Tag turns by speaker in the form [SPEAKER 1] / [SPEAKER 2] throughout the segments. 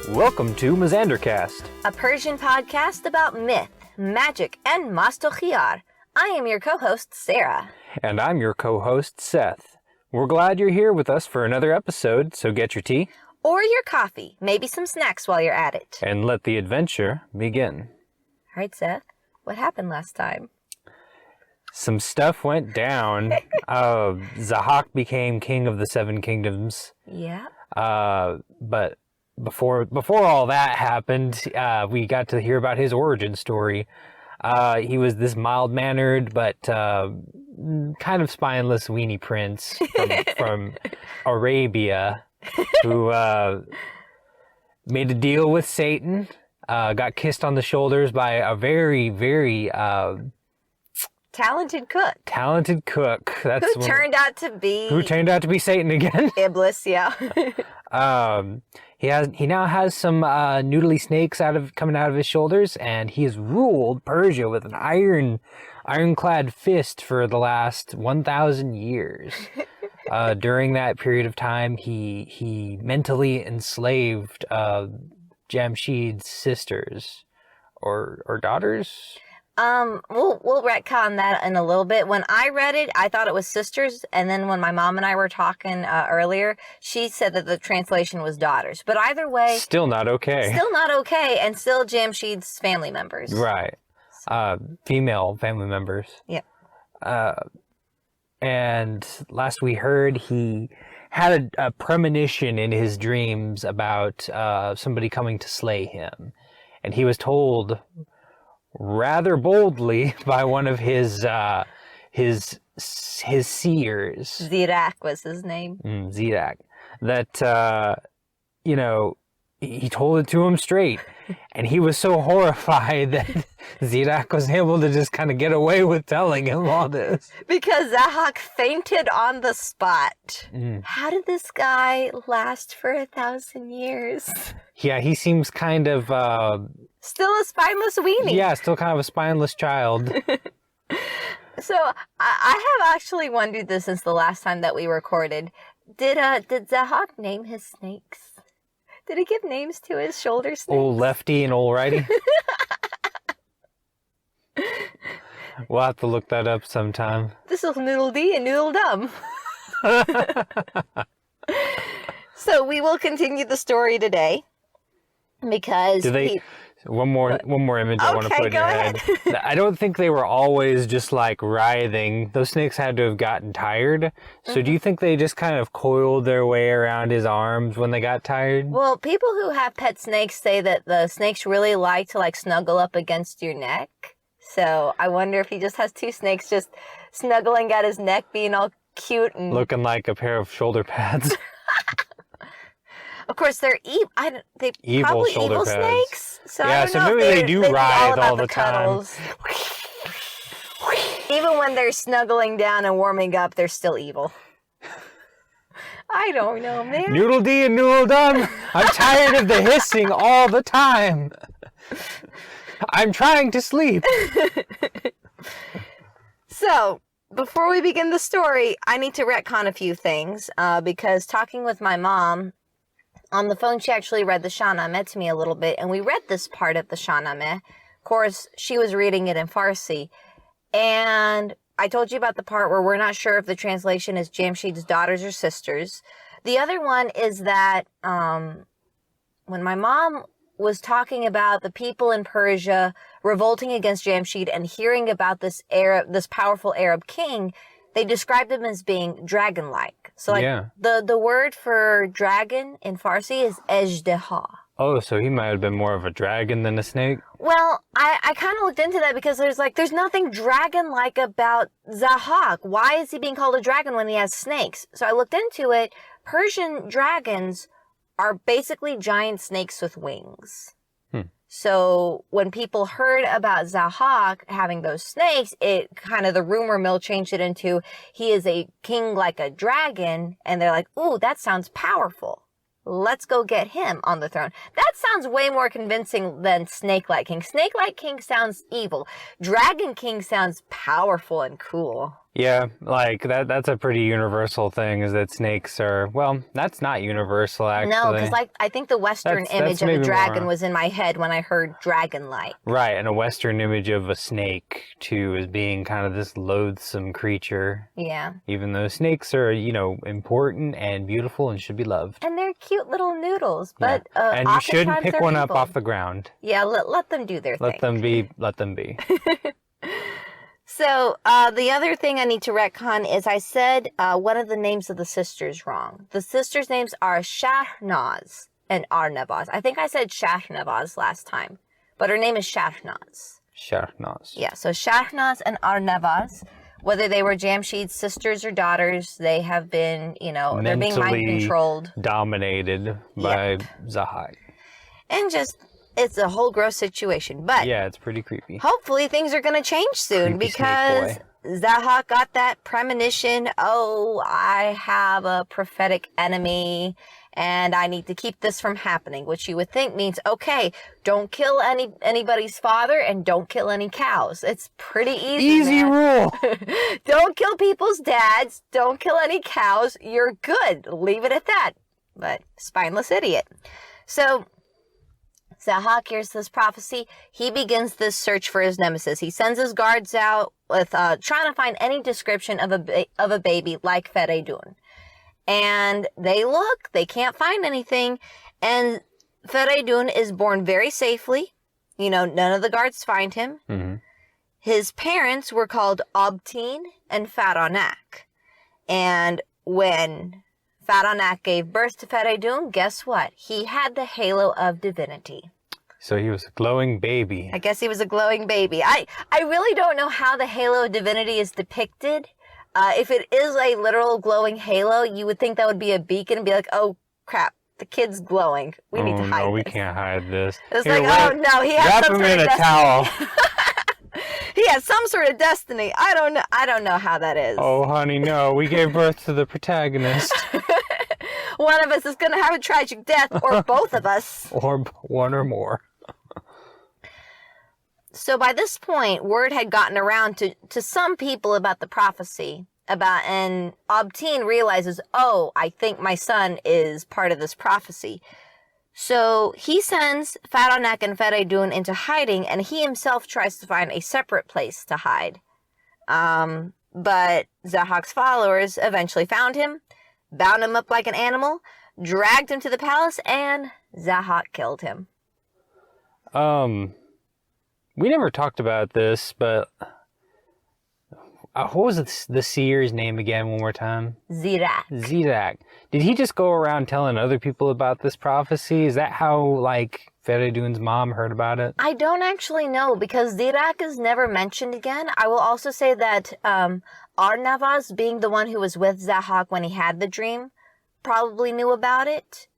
[SPEAKER 1] Welcome to MazanderCast,
[SPEAKER 2] a Persian podcast about myth, magic, and mastochiar. I am your co-host, Sarah.
[SPEAKER 1] and I'm your co-host, Seth. We're glad you're here with us for another episode, so get your tea
[SPEAKER 2] Or your coffee, maybe some snacks while you're at it.
[SPEAKER 1] and let the adventure begin.
[SPEAKER 2] All right, Seth, what happened last time?
[SPEAKER 1] Some stuff went down. Zahak became king of the Seven Kingdoms.
[SPEAKER 2] Yeah.
[SPEAKER 1] But before all that happened, we got to hear about his origin story. He was this mild-mannered but kind of spineless weenie prince from Arabia who made a deal with Satan, got kissed on the shoulders by a very, very
[SPEAKER 2] Talented cook.
[SPEAKER 1] That's
[SPEAKER 2] Who turned out to be
[SPEAKER 1] Satan again.
[SPEAKER 2] Iblis, yeah.
[SPEAKER 1] He now has some noodly snakes coming out of his shoulders, and he has ruled Persia with an ironclad fist for the last 1,000 years. During that period of time, he mentally enslaved Jamshid's sisters or daughters.
[SPEAKER 2] We'll retcon that in a little bit. When I read it, I thought it was sisters, and then when my mom and I were talking earlier, she said that the translation was daughters. But either way,
[SPEAKER 1] Still not okay,
[SPEAKER 2] and still Jamshid's family members.
[SPEAKER 1] right? Female family members.
[SPEAKER 2] Yep.
[SPEAKER 1] And last we heard, he had a premonition in his dreams about somebody coming to slay him, and he was told rather boldly by one of his seers.
[SPEAKER 2] Zahak was his name.
[SPEAKER 1] Zahak. That he told it to him straight, and he was so horrified that Zahak was able to just kind of get away with telling him all this.
[SPEAKER 2] Because Zahak fainted on the spot. How did this guy last for 1,000 years?
[SPEAKER 1] Yeah, he seems kind of
[SPEAKER 2] Still a spineless weenie.
[SPEAKER 1] yeah, still kind of a spineless child.
[SPEAKER 2] So I have actually wondered this since the last time that we recorded. Did Zahak name his snakes? Did he give names to his shoulder snakes?
[SPEAKER 1] Old lefty and old righty. We'll have to look that up sometime.
[SPEAKER 2] This is Noodle D and Noodle Dumb. So we will continue the story today because
[SPEAKER 1] one more image I want to put in your head. I don't think they were always just like writhing. Those snakes had to have gotten tired. So do you think they just kind of coiled their way around his arms when they got tired?
[SPEAKER 2] Well, people who have pet snakes say that the snakes really like to snuggle up against your neck. So I wonder if he just has two snakes just snuggling at his neck, being all cute and
[SPEAKER 1] looking like a pair of shoulder pads.
[SPEAKER 2] Of course, they're evil.
[SPEAKER 1] Evil
[SPEAKER 2] probably
[SPEAKER 1] shoulder
[SPEAKER 2] evil
[SPEAKER 1] pads.
[SPEAKER 2] snakes. So
[SPEAKER 1] Yeah,
[SPEAKER 2] I don't
[SPEAKER 1] so
[SPEAKER 2] know if
[SPEAKER 1] maybe they do writhe all the time.
[SPEAKER 2] cuddles. Even when they're snuggling down and warming up, they're still evil. I don't know, man.
[SPEAKER 1] Noodle D and Noodle Dumb. I'm tired of the hissing all the time. I'm trying to sleep.
[SPEAKER 2] So, before we begin the story, I need to retcon a few things because talking with my mom on the phone, she actually read the Shanameh to me a little bit, and we read this part of the Shanameh. Of course, she was reading it in Farsi, and I told you about the part where we're not sure if the translation is Jamshid's daughters or sisters. The other one is that when my mom was talking about the people in Persia revolting against Jamshid and hearing about this powerful Arab king, they described him as being dragon-like. So the word for dragon in Farsi is ejdeha.
[SPEAKER 1] Oh, so he might have been more of a dragon than a snake?
[SPEAKER 2] Well, I kind of looked into that because there's nothing dragon-like about Zahak. Why is he being called a dragon when he has snakes? So I looked into it. Persian dragons are basically giant snakes with wings. So when people heard about Zahak having those snakes, it kind of, the rumor mill changed it into he is a king like a dragon, and they're like, ooh, that sounds powerful. Let's go get him on the throne. That sounds way more convincing than Snake-like King. Snake-like King sounds evil. Dragon King sounds powerful and cool.
[SPEAKER 1] Yeah, like that's a pretty universal thing is that snakes are, well, that's not universal
[SPEAKER 2] No,
[SPEAKER 1] actually.
[SPEAKER 2] because like I think the Western
[SPEAKER 1] That's
[SPEAKER 2] image of a
[SPEAKER 1] maybe
[SPEAKER 2] dragon
[SPEAKER 1] more
[SPEAKER 2] was in my head when I heard dragon light.
[SPEAKER 1] right, and a Western image of a snake too as being kind of this loathsome creature.
[SPEAKER 2] Yeah.
[SPEAKER 1] Even though snakes are, important and beautiful and should be loved.
[SPEAKER 2] And they're cute little noodles, but
[SPEAKER 1] And you shouldn't
[SPEAKER 2] oftentimes
[SPEAKER 1] pick
[SPEAKER 2] they're
[SPEAKER 1] one up
[SPEAKER 2] evil.
[SPEAKER 1] off the ground.
[SPEAKER 2] Yeah, let them do their
[SPEAKER 1] Let
[SPEAKER 2] thing.
[SPEAKER 1] them be. Let them be.
[SPEAKER 2] So, the other thing I need to retcon is I said one of the names of the sisters wrong. The sisters' names are Shahnaz and Arnavaz. I think I said Shahnavaz last time, but her name is Shahnaz.
[SPEAKER 1] Shahnaz.
[SPEAKER 2] Yeah, so Shahnaz and Arnavaz, whether they were Jamshid's sisters or daughters, they have been, they're being mind controlled.
[SPEAKER 1] Dominated by Zahak.
[SPEAKER 2] And just, it's a whole gross situation. But
[SPEAKER 1] yeah, it's pretty creepy.
[SPEAKER 2] Hopefully things are going to change soon
[SPEAKER 1] Creepy
[SPEAKER 2] because Zahak got that premonition, oh, I have a prophetic enemy and I need to keep this from happening, which you would think means, okay, don't kill anybody's father and don't kill any cows. It's pretty easy,
[SPEAKER 1] Easy rule.
[SPEAKER 2] Don't kill people's dads. Don't kill any cows. You're good. Leave it at that. But spineless idiot. So Zahak hears this prophecy. He begins this search for his nemesis. He sends his guards out with trying to find any description of a baby like Feridun. And they look. They can't find anything. And Feridun is born very safely. None of the guards find him.
[SPEAKER 1] Mm-hmm.
[SPEAKER 2] His parents were called Obtin and Faranak. And when Faranak gave birth to Feridun, guess what? He had the halo of divinity.
[SPEAKER 1] So he was a glowing baby.
[SPEAKER 2] I guess he was a glowing baby. I really don't know how the halo of divinity is depicted. If it is a literal glowing halo, you would think that would be a beacon and be like, oh, crap, the kid's glowing. We need to hide
[SPEAKER 1] no, we
[SPEAKER 2] this.
[SPEAKER 1] can't hide this.
[SPEAKER 2] It's like, oh, no, he has
[SPEAKER 1] wrap
[SPEAKER 2] some
[SPEAKER 1] him
[SPEAKER 2] sort
[SPEAKER 1] in
[SPEAKER 2] of
[SPEAKER 1] a
[SPEAKER 2] destiny.
[SPEAKER 1] towel.
[SPEAKER 2] He has some sort of destiny. I don't know how that is.
[SPEAKER 1] Oh, honey, no. We gave birth to the protagonist.
[SPEAKER 2] One of us is going to have a tragic death, or both of us.
[SPEAKER 1] Or one or more.
[SPEAKER 2] So by this point, word had gotten around to some people about the prophecy. And Obtin realizes, oh, I think my son is part of this prophecy. So he sends Faranak and Feridun into hiding, and he himself tries to find a separate place to hide. But Zahak's followers eventually found him, bound him up like an animal, dragged him to the palace, and Zahak killed him.
[SPEAKER 1] We never talked about this, but what was the seer's name again one more time?
[SPEAKER 2] Zahak.
[SPEAKER 1] Zahak. Did he just go around telling other people about this prophecy? Is that how, Feridun's mom heard about it?
[SPEAKER 2] I don't actually know, because Zahak is never mentioned again. I will also say that Arnavaz, being the one who was with Zahak when he had the dream, probably knew about it.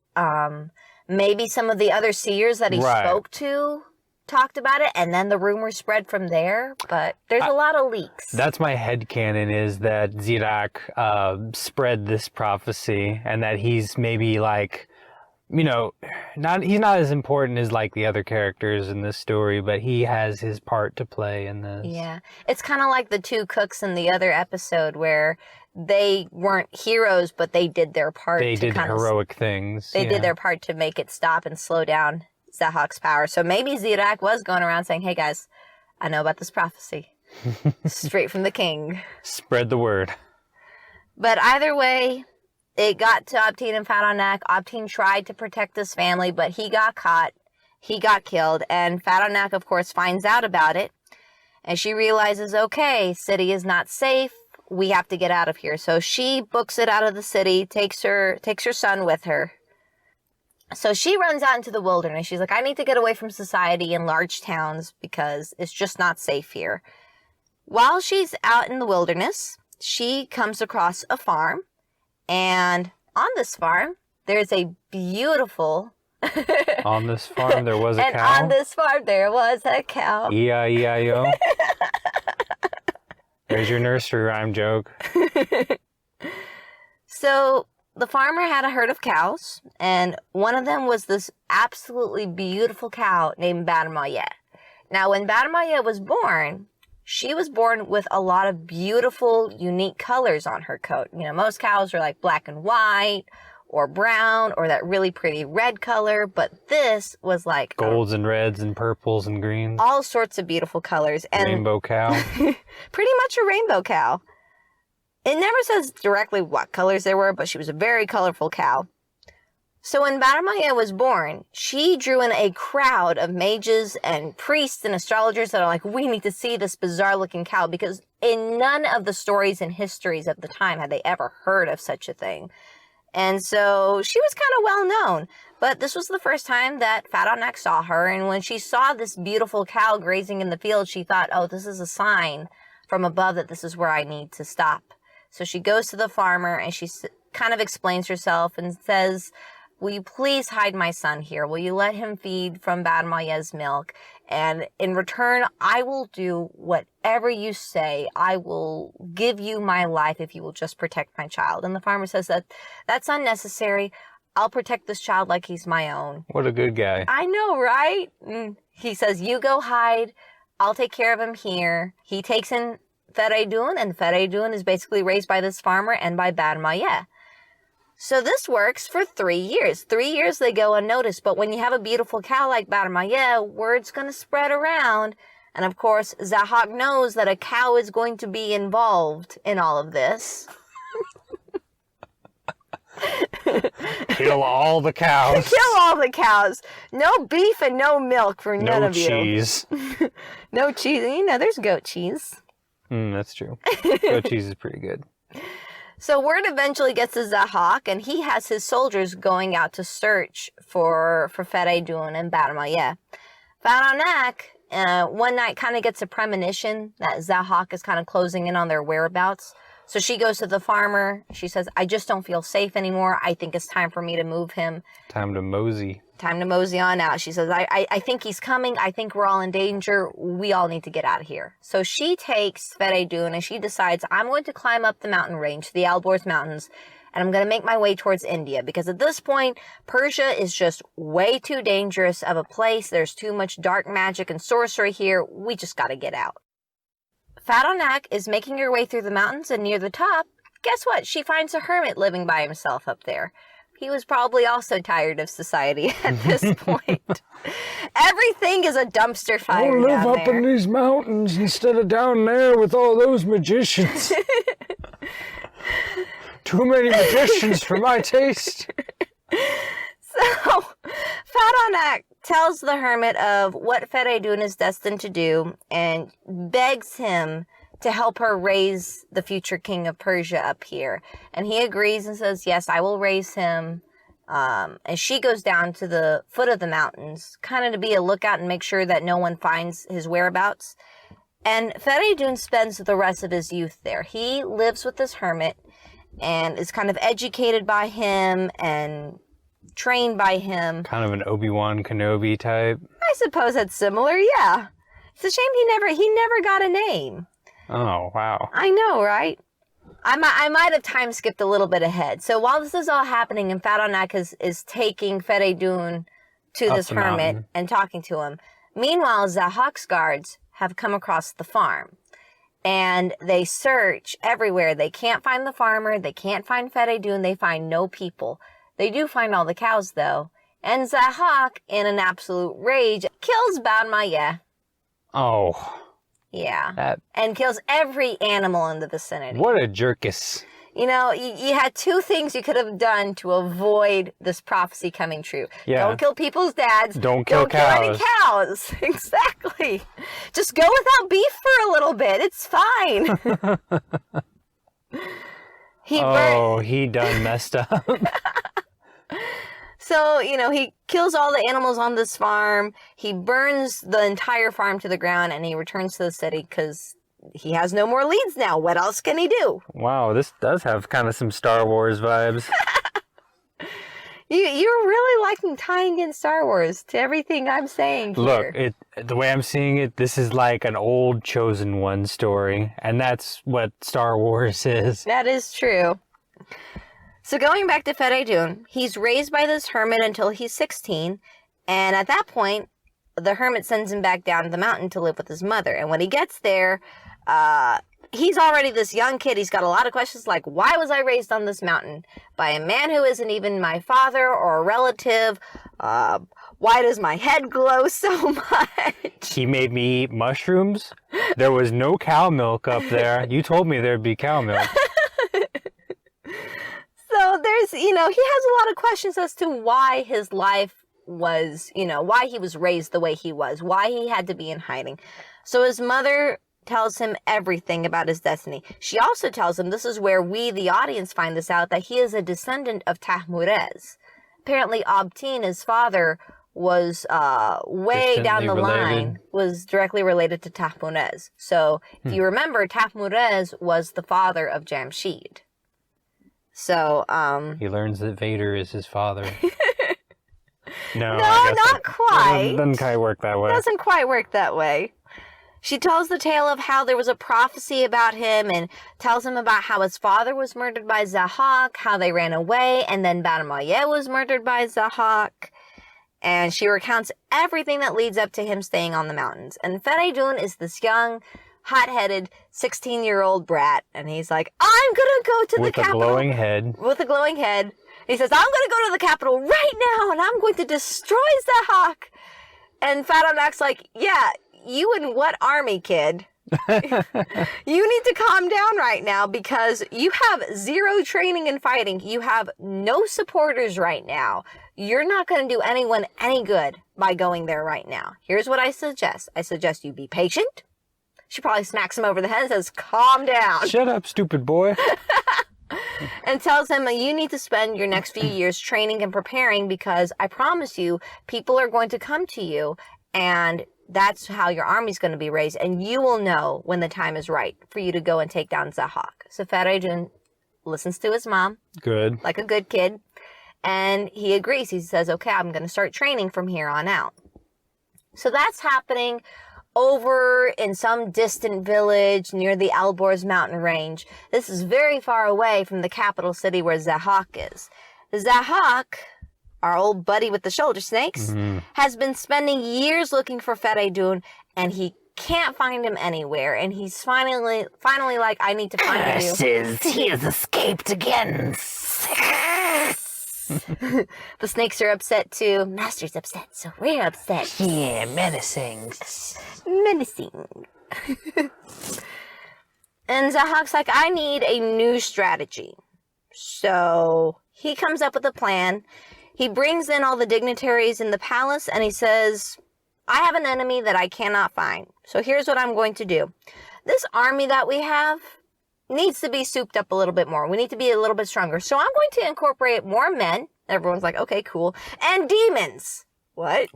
[SPEAKER 2] Maybe some of the other seers that he spoke to talked about it, and then the rumors spread from there, but there's a lot of leaks. That's
[SPEAKER 1] my headcanon, is that Zahak spread this prophecy, and that he's maybe he's not as important as the other characters in this story, but he has his part to play in this.
[SPEAKER 2] Yeah. It's kind of like the two cooks in the other episode where they weren't heroes, but they did their part.
[SPEAKER 1] They did heroic things.
[SPEAKER 2] They did their part to make it stop and slow down Zahak's power. So maybe Zahak was going around saying, hey guys, I know about this prophecy. Straight from the king.
[SPEAKER 1] Spread the word.
[SPEAKER 2] But either way, it got to Obtin and Faranak. Obtin tried to protect his family, but he got caught. He got killed. And Faranak, of course, finds out about it. And she realizes, okay, city is not safe. We have to get out of here. So she books it out of the city, takes her son with her. So she runs out into the wilderness. She's like, I need to get away from society in large towns because it's just not safe here. While she's out in the wilderness, she comes across a farm. And on this farm, there's a beautiful...
[SPEAKER 1] On this farm, there was a
[SPEAKER 2] and
[SPEAKER 1] cow?
[SPEAKER 2] On this farm, there was a cow.
[SPEAKER 1] E-I-E-I-O. There's your nursery rhyme joke.
[SPEAKER 2] So the farmer had a herd of cows, and one of them was this absolutely beautiful cow named Barmaya. Now, when Barmaya was born, she was born with a lot of beautiful, unique colors on her coat. You know, most cows are like black and white or brown or that really pretty red color, but this was like
[SPEAKER 1] golds and reds and purples and greens.
[SPEAKER 2] All sorts of beautiful colors. And
[SPEAKER 1] rainbow cow.
[SPEAKER 2] Pretty much a rainbow cow. It never says directly what colors they were, but she was a very colorful cow. So when Barmaya was born, she drew in a crowd of mages and priests and astrologers that are like, we need to see this bizarre looking cow, because in none of the stories and histories of the time had they ever heard of such a thing. And so she was kind of well known, but this was the first time that Fadanak saw her. And when she saw this beautiful cow grazing in the field, she thought, oh, this is a sign from above that this is where I need to stop. So she goes to the farmer and she kind of explains herself and says, will you please hide my son here? Will you let him feed from Barmaya's milk? And in return, I will do whatever you say. I will give you my life if you will just protect my child. And the farmer says that that's unnecessary. I'll protect this child like he's my own.
[SPEAKER 1] What a good guy.
[SPEAKER 2] I know, right? And he says, you go hide. I'll take care of him here. He takes in Fereydun, and Fereydun is basically raised by this farmer and by Barmaya. So this works for 3 years. 3 years they go unnoticed, but when you have a beautiful cow like Barmaya, word's going to spread around. And of course, Zahak knows that a cow is going to be involved in all of this.
[SPEAKER 1] Kill all the cows.
[SPEAKER 2] Kill all the cows. No beef and no milk for none of you.
[SPEAKER 1] No cheese.
[SPEAKER 2] No cheese. You know, there's goat cheese.
[SPEAKER 1] That's true. Goat cheese is pretty good.
[SPEAKER 2] So word eventually gets to Zahak, and he has his soldiers going out to search for Fereydun and Barmaya. Fadanak, one night kind of gets a premonition that Zahak is kind of closing in on their whereabouts. So she goes to the farmer. She says, I just don't feel safe anymore. I think it's time for me to move him.
[SPEAKER 1] Time to mosey.
[SPEAKER 2] Time to mosey on out. She says, I think he's coming. I think we're all in danger. We all need to get out of here. So she takes Fereydun and she decides, I'm going to climb up the mountain range, the Alborz Mountains, and I'm going to make my way towards India. Because at this point, Persia is just way too dangerous of a place. There's too much dark magic and sorcery here. We just got to get out. Fadanak is making her way through the mountains, and near the top, guess what? She finds a hermit living by himself up there. He was probably also tired of society at this point. Everything is a dumpster fire.
[SPEAKER 1] I'll live up in these mountains instead of down there with all those magicians. Too many magicians for my taste.
[SPEAKER 2] So, Fadanak tells the hermit of what Fereydun is destined to do and begs him to help her raise the future king of Persia up here. And he agrees and says, yes, I will raise him. And she goes down to the foot of the mountains, kind of to be a lookout and make sure that no one finds his whereabouts. And Fereydun spends the rest of his youth there. He lives with this hermit and is kind of educated by him and trained by him.
[SPEAKER 1] Kind of an Obi-Wan Kenobi type.
[SPEAKER 2] I suppose that's similar, yeah. It's a shame he never got a name.
[SPEAKER 1] Oh, wow.
[SPEAKER 2] I know, right? I might have time skipped a little bit ahead. So while this is all happening and Fadanak is taking Fereydun to this hermit and talking to him, meanwhile, Zahak's guards have come across the farm. And they search everywhere. They can't find the farmer. They can't find Fereydun. They find no people. They do find all the cows, though. And Zahak, in an absolute rage, kills Barmaya.
[SPEAKER 1] Oh.
[SPEAKER 2] Yeah. And kills every animal in the vicinity.
[SPEAKER 1] What a jerkus.
[SPEAKER 2] You know, you had two things you could have done to avoid this prophecy coming true.
[SPEAKER 1] Yeah.
[SPEAKER 2] Don't kill people's dads.
[SPEAKER 1] Don't kill cows.
[SPEAKER 2] Kill any cows. Exactly. Just go without beef for a little bit. It's fine. He
[SPEAKER 1] done messed up.
[SPEAKER 2] So, you know, he kills all the animals on this farm. He burns the entire farm to the ground, and he returns to the city because he has no more leads now. What else can he do?
[SPEAKER 1] Wow, this does have kind of some Star Wars vibes.
[SPEAKER 2] You're really liking tying in Star Wars to everything I'm saying here.
[SPEAKER 1] Look, the way I'm seeing it, this is like an old Chosen One story, and that's what Star Wars is.
[SPEAKER 2] That is true. So going back to Fereydun, he's raised by this hermit until he's 16, and at that point, the hermit sends him back down to the mountain to live with his mother. And when he gets there, he's already this young kid. He's got a lot of questions like, why was I raised on this mountain by a man who isn't even my father or a relative? Why does my head glow so much?
[SPEAKER 1] He made me eat mushrooms. There was no cow milk up there. You told me there'd be cow milk.
[SPEAKER 2] So there's, he has a lot of questions as to why his life was, why he was raised the way he was, why he had to be in hiding. So his mother tells him everything about his destiny. She also tells him, this is where we, the audience, find this out, that he is a descendant of Tahmurez. Apparently, Abtin, his father, was way down the line, was directly related to Tahmurez. So, if you remember, Tahmurez was the father of Jamshid. So,
[SPEAKER 1] he learns that Vader is his father. No,
[SPEAKER 2] not quite.
[SPEAKER 1] Doesn't quite work that way.
[SPEAKER 2] Doesn't quite work that way. She tells the tale of how there was a prophecy about him and tells him about how his father was murdered by Zahak, how they ran away, and then Badamaye was murdered by Zahak. And she recounts everything that leads up to him staying on the mountains. And Feridun is this young, hot-headed, 16-year-old brat. And he's like, I'm going to go to the capital.
[SPEAKER 1] With a glowing head.
[SPEAKER 2] With a glowing head. He says, I'm going to go to the capital right now, and I'm going to destroy Zahak. And Fadonak's like, yeah, you in what army, kid? You need to calm down right now because you have zero training in fighting. You have no supporters right now. You're not going to do anyone any good by going there right now. Here's what I suggest. I suggest you be patient. She probably smacks him over the head and says, calm down.
[SPEAKER 1] Shut up, stupid boy.
[SPEAKER 2] And tells him that you need to spend your next few years training and preparing because I promise you, people are going to come to you and that's how your army's going to be raised. And you will know when the time is right for you to go and take down Zahak. So Feridun listens to his mom.
[SPEAKER 1] Good.
[SPEAKER 2] Like a good kid. And he agrees. He says, okay, I'm going to start training from here on out. So that's happening over in some distant village near the Alborz mountain range. This is very far away from the capital city where Zahak is. Zahak, our old buddy with the shoulder snakes, has been spending years looking for Feridun, and he can't find him anywhere. And he's finally like, I need to find you.
[SPEAKER 1] He has escaped again.
[SPEAKER 2] The snakes are upset too. Master's upset, so we're upset.
[SPEAKER 1] Yeah, menacing.
[SPEAKER 2] Menacing. And Zahak's like, I need a new strategy. So he comes up with a plan. He brings in all the dignitaries in the palace and he says, I have an enemy that I cannot find. So here's what I'm going to do. This army that we have needs to be souped up a little bit more. We need to be a little bit stronger. So I'm going to incorporate more men. Everyone's like, okay, cool. And demons. What?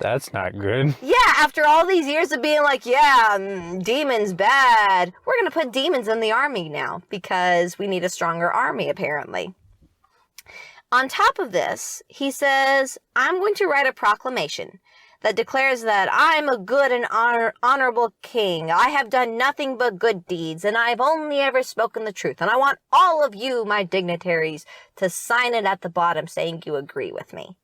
[SPEAKER 1] That's not good.
[SPEAKER 2] Yeah, after all these years of being like, yeah, demons bad, we're going to put demons in the army now because we need a stronger army, apparently. On top of this, he says, I'm going to write a proclamation that declares that I'm a good and honorable king. I have done nothing but good deeds, and I've only ever spoken the truth. And I want all of you, my dignitaries, to sign it at the bottom saying you agree with me.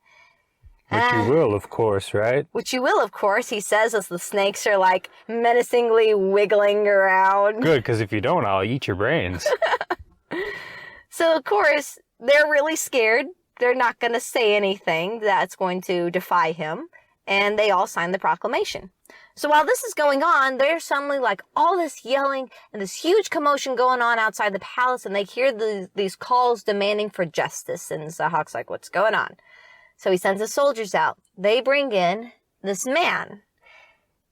[SPEAKER 1] Which you will, of course, right?
[SPEAKER 2] Which you will, of course, he says as the snakes are like menacingly wiggling around.
[SPEAKER 1] Good, because if you don't, I'll eat your brains.
[SPEAKER 2] So, of course, they're really scared. They're not going to say anything that's going to defy him. And they all sign the proclamation. So while this is going on, there's suddenly like all this yelling and this huge commotion going on outside the palace. And they hear these calls demanding for justice. And Zahak's like, what's going on? So he sends his soldiers out. They bring in this man.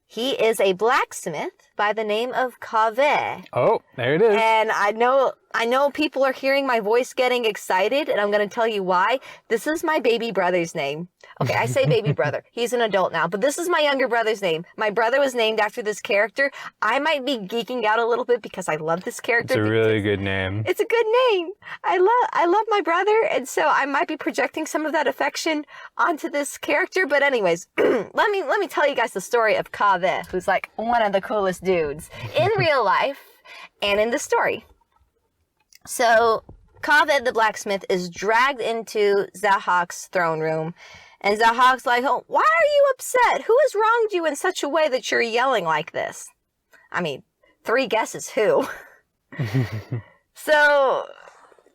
[SPEAKER 2] He is a blacksmith by the name of Kaveh.
[SPEAKER 1] Oh, there it is.
[SPEAKER 2] And I know people are hearing my voice getting excited, and I'm going to tell you why. This is my baby brother's name. Okay, I say baby brother. He's an adult now, but this is my younger brother's name. My brother was named after this character. I might be geeking out a little bit because I love this character.
[SPEAKER 1] It's a really good name.
[SPEAKER 2] It's a good name. I love my brother, and so I might be projecting some of that affection onto this character. But anyways, let me tell you guys the story of Kaveh, who's like one of the coolest dudes in real life and in the story. So Kaveh the blacksmith is dragged into Zahak's throne room. And Zahak's like, oh, why are you upset? Who has wronged you in such a way that you're yelling like this? I mean, 3 guesses who. So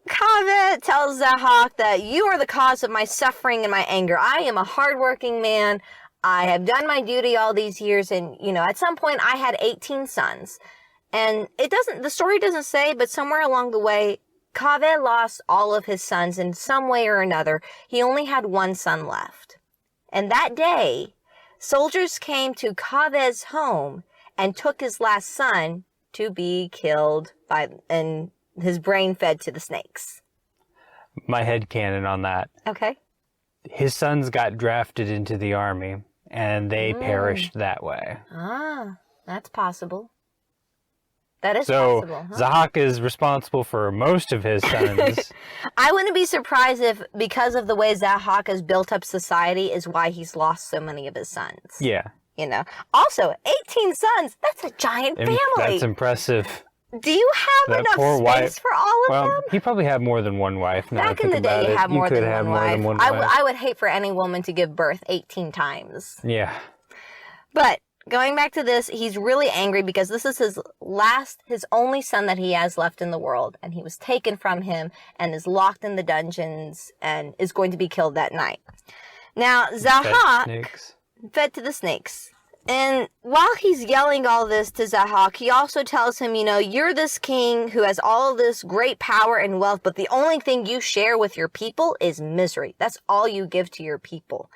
[SPEAKER 2] Kaveh tells Zahak that you are the cause of my suffering and my anger. I am a hardworking man. I have done my duty all these years. And, at some point I had 18 sons. And the story doesn't say, but somewhere along the way, Kaveh lost all of his sons in some way or another. He only had 1 son left. And that day, soldiers came to Kaveh's home and took his last son to be killed and his brain fed to the snakes.
[SPEAKER 1] My headcanon on that.
[SPEAKER 2] Okay.
[SPEAKER 1] His sons got drafted into the army, and they perished that way.
[SPEAKER 2] Ah, that's possible. That is
[SPEAKER 1] so
[SPEAKER 2] possible. Huh?
[SPEAKER 1] Zahak is responsible for most of his sons.
[SPEAKER 2] I wouldn't be surprised if, because of the way Zahak has built up society, is why he's lost so many of his sons.
[SPEAKER 1] Yeah.
[SPEAKER 2] Also, 18 sons, that's a giant family.
[SPEAKER 1] That's impressive.
[SPEAKER 2] Do you have
[SPEAKER 1] That
[SPEAKER 2] enough
[SPEAKER 1] poor
[SPEAKER 2] space
[SPEAKER 1] wife.
[SPEAKER 2] for all of them?
[SPEAKER 1] He probably had more than one wife. Now
[SPEAKER 2] Back in the day, you had more than one wife. I would hate for any woman to give birth 18 times.
[SPEAKER 1] Yeah.
[SPEAKER 2] But going back to this, he's really angry because this is his only son that he has left in the world. And he was taken from him and is locked in the dungeons and is going to be killed that night. Now, Zahak, fed to the snakes. And while he's yelling all this to Zahak, he also tells him, you're this king who has all this great power and wealth, but the only thing you share with your people is misery. That's all you give to your people.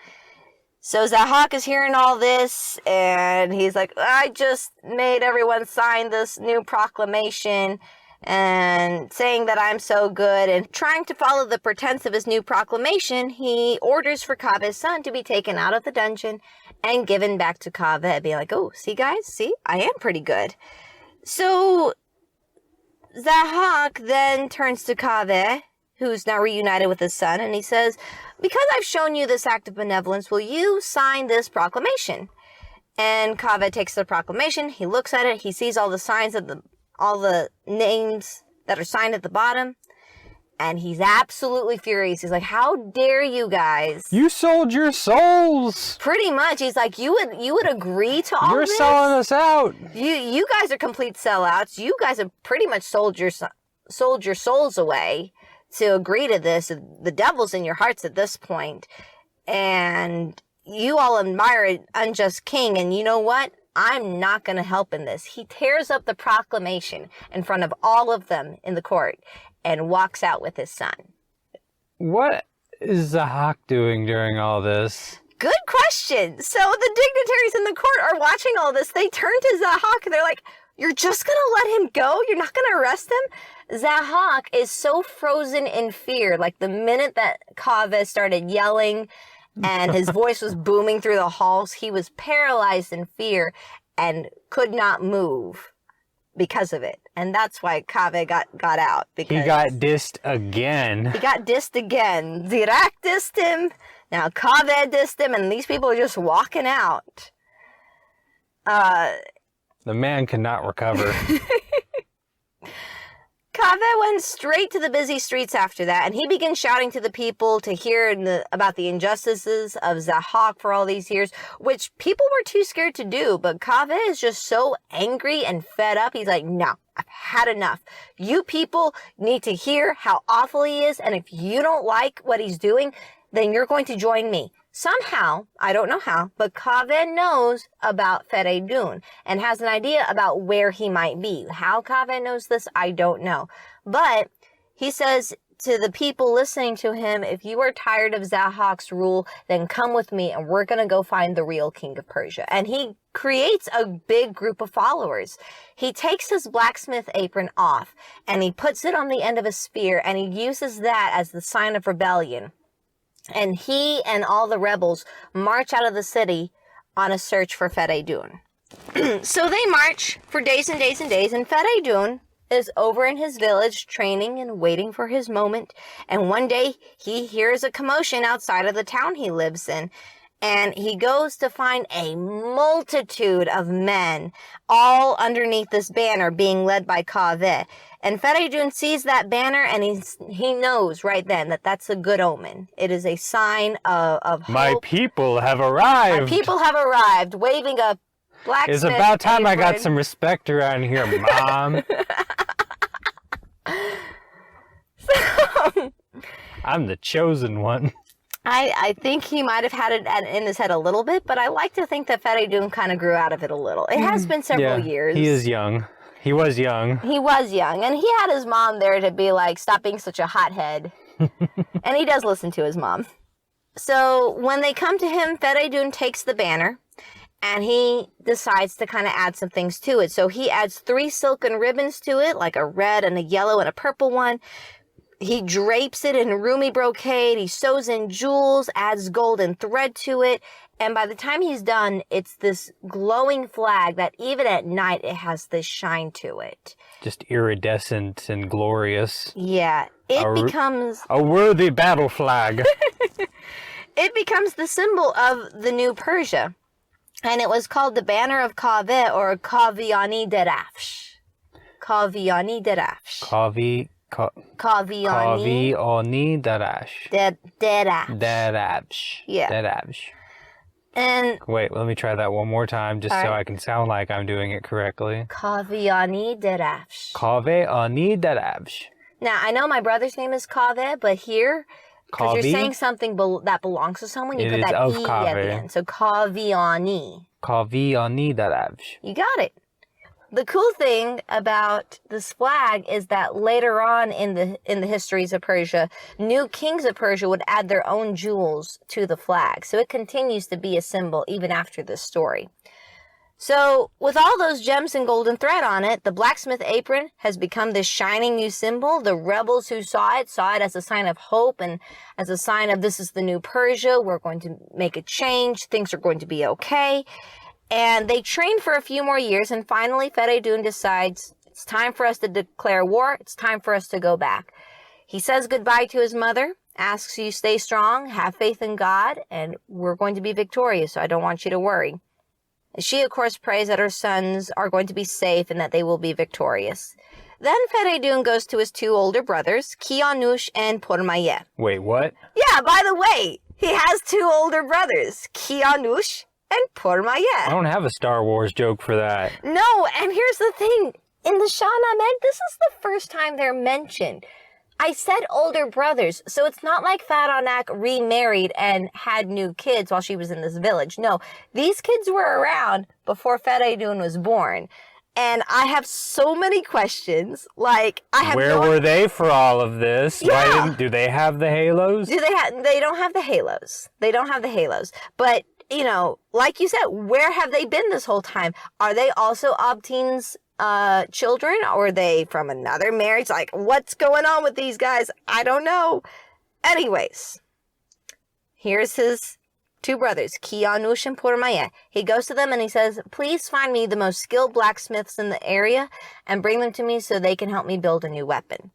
[SPEAKER 2] So Zahak is hearing all this, and he's like, I just made everyone sign this new proclamation and saying that I'm so good. And trying to follow the pretense of his new proclamation, he orders for Kaveh's son to be taken out of the dungeon and given back to Kaveh, being like, oh, see guys, see, I am pretty good. So Zahak then turns to Kaveh, who's now reunited with his son, and he says, because I've shown you this act of benevolence, will you sign this proclamation? And Kaveh takes the proclamation, he looks at it, he sees all the signs of all the names that are signed at the bottom, and he's absolutely furious. He's like, how dare you guys?
[SPEAKER 1] You sold your souls!
[SPEAKER 2] Pretty much. He's like, you would agree to all
[SPEAKER 1] You're
[SPEAKER 2] this?
[SPEAKER 1] You're selling us out!
[SPEAKER 2] You guys are complete sellouts. You guys have pretty much sold your souls away to agree to this. The devil's in your hearts at this point. And you all admire an unjust king, and you know what? I'm not going to help in this. He tears up the proclamation in front of all of them in the court and walks out with his son.
[SPEAKER 1] What is Zahak doing during all this?
[SPEAKER 2] Good question. So the dignitaries in the court are watching all this. They turn to Zahak and they're like, you're just going to let him go? You're not going to arrest him? Zahak is so frozen in fear. Like the minute that Kaveh started yelling and his voice was booming through the halls, he was paralyzed in fear and could not move because of it. And that's why Kaveh got out. Because
[SPEAKER 1] he got dissed again.
[SPEAKER 2] He got dissed again. Zahak dissed him. Now Kaveh dissed him, and these people are just walking out.
[SPEAKER 1] The man cannot recover.
[SPEAKER 2] Kaveh went straight to the busy streets after that, and he began shouting to the people to hear about the injustices of Zahak for all these years, which people were too scared to do. But Kaveh is just so angry and fed up. He's like, no, I've had enough. You people need to hear how awful he is, and if you don't like what he's doing, then you're going to join me. Somehow, I don't know how, but Kaveh knows about Feridun and has an idea about where he might be. How Kaveh knows this, I don't know. But he says to the people listening to him, if you are tired of Zahak's rule, then come with me and we're going to go find the real king of Persia. And he creates a big group of followers. He takes his blacksmith apron off and he puts it on the end of a spear and he uses that as the sign of rebellion. And he and all the rebels march out of the city on a search for Feridun. So they march for days and days and days, and Feridun is over in his village training and waiting for his moment. And one day he hears a commotion outside of the town he lives in. And he goes to find a multitude of men all underneath this banner being led by Kaveh. And Feridun sees that banner and he knows right then that that's a good omen. It is a sign of hope.
[SPEAKER 1] My people have arrived.
[SPEAKER 2] My people have arrived, waving a blacksmith.
[SPEAKER 1] It's about time
[SPEAKER 2] apron.
[SPEAKER 1] I got some respect around here, Mom. I'm the chosen one.
[SPEAKER 2] I think he might have had it in his head a little bit, but I like to think that Feridun kind of grew out of it a little. It has been several years.
[SPEAKER 1] He is young. He was young.
[SPEAKER 2] He was young, and he had his mom there to be like, stop being such a hothead. And he does listen to his mom. So when they come to him, Feridun takes the banner, and he decides to kind of add some things to it. So he adds 3 silken ribbons to it, like a red and a yellow and a purple one. He drapes it in roomy brocade. He sews in jewels, adds golden thread to it. And by the time he's done, it's this glowing flag that even at night, it has this shine to it.
[SPEAKER 1] Just iridescent and glorious.
[SPEAKER 2] Yeah. It becomes
[SPEAKER 1] a worthy battle flag.
[SPEAKER 2] It becomes the symbol of the new Persia. And it was called the Banner of Kaveh, or Kaviani Derafsh. Kaviani Derafsh.
[SPEAKER 1] Kaviani Darash. Derafsh.
[SPEAKER 2] Yeah.
[SPEAKER 1] Derafsh.
[SPEAKER 2] And
[SPEAKER 1] wait, let me try that one more time just so I can sound like I'm doing it correctly.
[SPEAKER 2] Kaviani Derafsh.
[SPEAKER 1] Kaviani Derafsh.
[SPEAKER 2] Now, I know my brother's name is Kaveh, but here, because you're saying something that belongs to someone, you put that E at the end. So Kaviani.
[SPEAKER 1] Kaviani Derafsh.
[SPEAKER 2] You got it. The cool thing about this flag is that later on in the histories of Persia, new kings of Persia would add their own jewels to the flag. So it continues to be a symbol even after this story. So with all those gems and golden thread on it, the blacksmith apron has become this shining new symbol. The rebels who saw it as a sign of hope and as a sign of this is the new Persia. We're going to make a change. Things are going to be okay. And they train for a few more years, and finally Feridun decides it's time for us to declare war. It's time for us to go back. He says goodbye to his mother, asks you stay strong, have faith in God, and we're going to be victorious, so I don't want you to worry. She, of course, prays that her sons are going to be safe and that they will be victorious. Then Feridun goes to his 2 older brothers, Kianush and Pormayeh.
[SPEAKER 1] Wait, what?
[SPEAKER 2] Yeah, by the way, he has 2 older brothers, Kianush and Pormayeh.
[SPEAKER 1] I don't have a Star Wars joke for that.
[SPEAKER 2] No, and here's the thing. In the Shanameh, this is the first time they're mentioned. I said older brothers, so it's not like Faranak remarried and had new kids while she was in this village. No, these kids were around before Feridun was born. And I have so many questions. Like,
[SPEAKER 1] Where were they for all of this?
[SPEAKER 2] Yeah.
[SPEAKER 1] Do they have the halos?
[SPEAKER 2] They don't have the halos. They don't have the halos. But you know, like you said, where have they been this whole time? Are they also Abtin's children? Or are they from another marriage? Like, what's going on with these guys? I don't know. Anyways, here's his 2 brothers, Kianush and Pormayeh. He goes to them and he says, please find me the most skilled blacksmiths in the area and bring them to me so they can help me build a new weapon.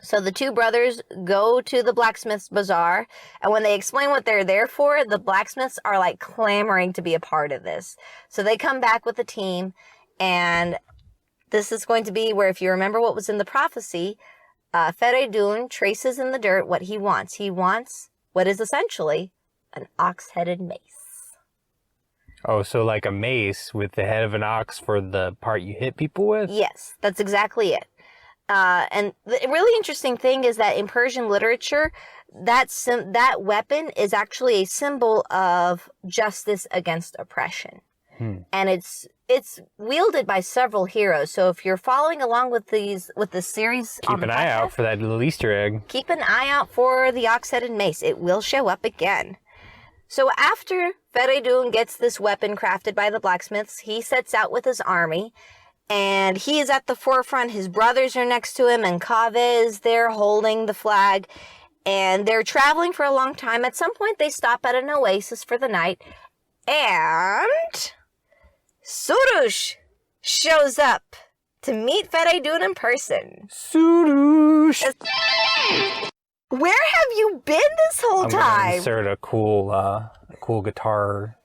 [SPEAKER 2] So the 2 brothers go to the blacksmith's bazaar, and when they explain what they're there for, the blacksmiths are like clamoring to be a part of this. So they come back with the team, and this is going to be where, if you remember what was in the prophecy, Feridun traces in the dirt what he wants. He wants what is essentially an ox-headed mace.
[SPEAKER 1] Oh, so like a mace with the head of an ox for the part you hit people with?
[SPEAKER 2] Yes, that's exactly it. And the really interesting thing is that in Persian literature, that weapon is actually a symbol of justice against oppression. And it's wielded by several heroes. So if you're following along with this series,
[SPEAKER 1] keep an eye out for that little Easter egg.
[SPEAKER 2] Keep an eye out for the ox-headed mace. It will show up again. So after Feridun gets this weapon crafted by the blacksmiths, he sets out with his army. And he is at the forefront. His brothers are next to him, and Kaveh is there holding the flag. And they're traveling for a long time. At some point, they stop at an oasis for the night. And Surush shows up to meet Feridun in person.
[SPEAKER 1] Surush!
[SPEAKER 2] Where have you been this whole
[SPEAKER 1] I'm gonna
[SPEAKER 2] time?
[SPEAKER 1] insert a cool guitar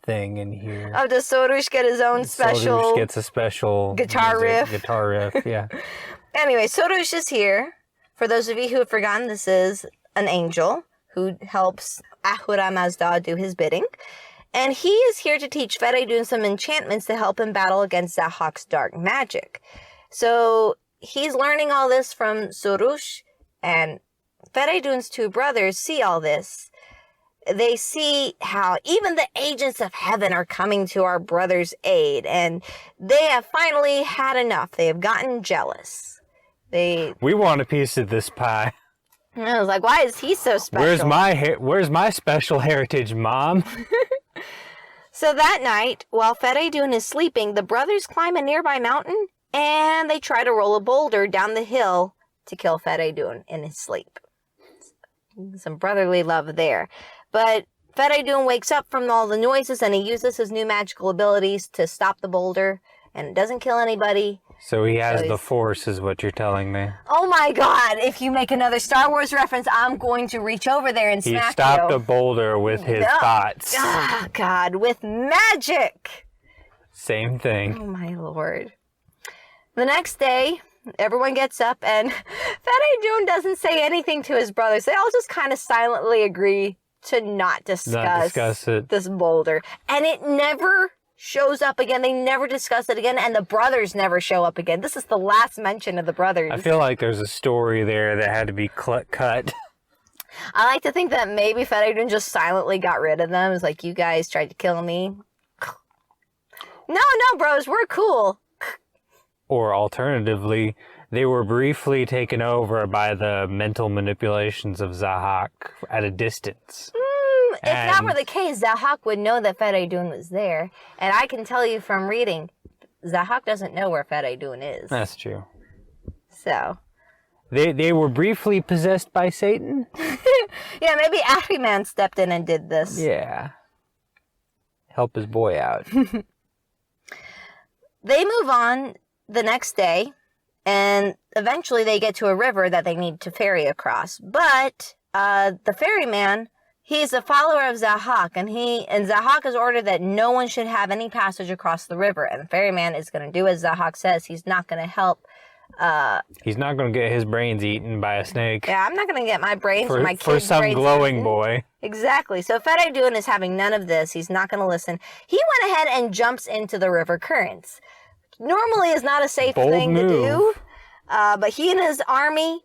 [SPEAKER 1] thing in here.
[SPEAKER 2] Oh, does Sorush get his own special...
[SPEAKER 1] Sorush gets a special
[SPEAKER 2] guitar riff?
[SPEAKER 1] Guitar riff, yeah.
[SPEAKER 2] Anyway, Sorush is here. For those of you who have forgotten, this is an angel who helps Ahura Mazda do his bidding. And he is here to teach Feridun some enchantments to help him battle against Zahak's dark magic. So he's learning all this from Sorush, and Feridun's two brothers see all this. They see how even the agents of heaven are coming to our brother's aid, and they have finally had enough. They have gotten jealous. We
[SPEAKER 1] want a piece of this pie.
[SPEAKER 2] I was like, why is he so special?
[SPEAKER 1] Where's my special heritage, Mom?
[SPEAKER 2] So that night, while Feridun is sleeping, the brothers climb a nearby mountain and they try to roll a boulder down the hill to kill Feridun in his sleep. Some brotherly love there. But Feridun wakes up from all the noises and he uses his new magical abilities to stop the boulder, and it doesn't kill anybody.
[SPEAKER 1] So he has the Force, is what you're telling me.
[SPEAKER 2] Oh my God, if you make another Star Wars reference, I'm going to reach over there and smack you.
[SPEAKER 1] He stopped a boulder with his thoughts.
[SPEAKER 2] Oh God, with magic.
[SPEAKER 1] Same thing.
[SPEAKER 2] Oh my Lord. The next day, everyone gets up and Feridun doesn't say anything to his brothers. They all just kind of silently agree to not discuss this boulder. And it never shows up again. They never discuss it again, and the brothers never show up again. This is the last mention of the brothers.
[SPEAKER 1] I feel like there's a story there that had to be cut.
[SPEAKER 2] I like to think that maybe Feridun just silently got rid of them. It's like, you guys tried to kill me. No, bros, we're cool.
[SPEAKER 1] Or alternatively, they were briefly taken over by the mental manipulations of Zahak at a distance.
[SPEAKER 2] If that were the case, Zahak would know that Feridun was there. And I can tell you from reading, Zahak doesn't know where Feridun is.
[SPEAKER 1] That's true.
[SPEAKER 2] So.
[SPEAKER 1] They were briefly possessed by Satan?
[SPEAKER 2] Yeah, maybe Ahriman stepped in and did this.
[SPEAKER 1] Yeah. Help his boy out.
[SPEAKER 2] They move on the next day, and eventually they get to a river that they need to ferry across. But the ferryman... he's a follower of Zahak, and Zahak has ordered that no one should have any passage across the river. And the ferryman is going to do as Zahak says. He's not going to help.
[SPEAKER 1] He's not going to get his brains eaten by a snake.
[SPEAKER 2] Yeah, I'm not going to get my brains or my kids'
[SPEAKER 1] for some
[SPEAKER 2] brains
[SPEAKER 1] glowing
[SPEAKER 2] eaten.
[SPEAKER 1] Boy.
[SPEAKER 2] Exactly. So Feridun is having none of this. He's not going to listen. He went ahead and jumps into the river currents. Normally is not a safe thing to do, but he and his army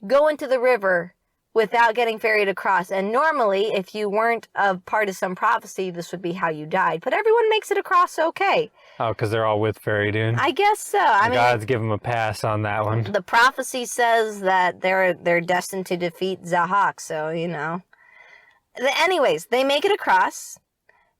[SPEAKER 2] go into the river without getting ferried across. And normally, if you weren't a part of some prophecy, this would be how you died. But everyone makes it across okay.
[SPEAKER 1] Oh, because they're all with Feridun?
[SPEAKER 2] I guess so. I mean,
[SPEAKER 1] God's give them a pass on that one.
[SPEAKER 2] The prophecy says that they're destined to defeat Zahak, so, you know. Anyways, they make it across.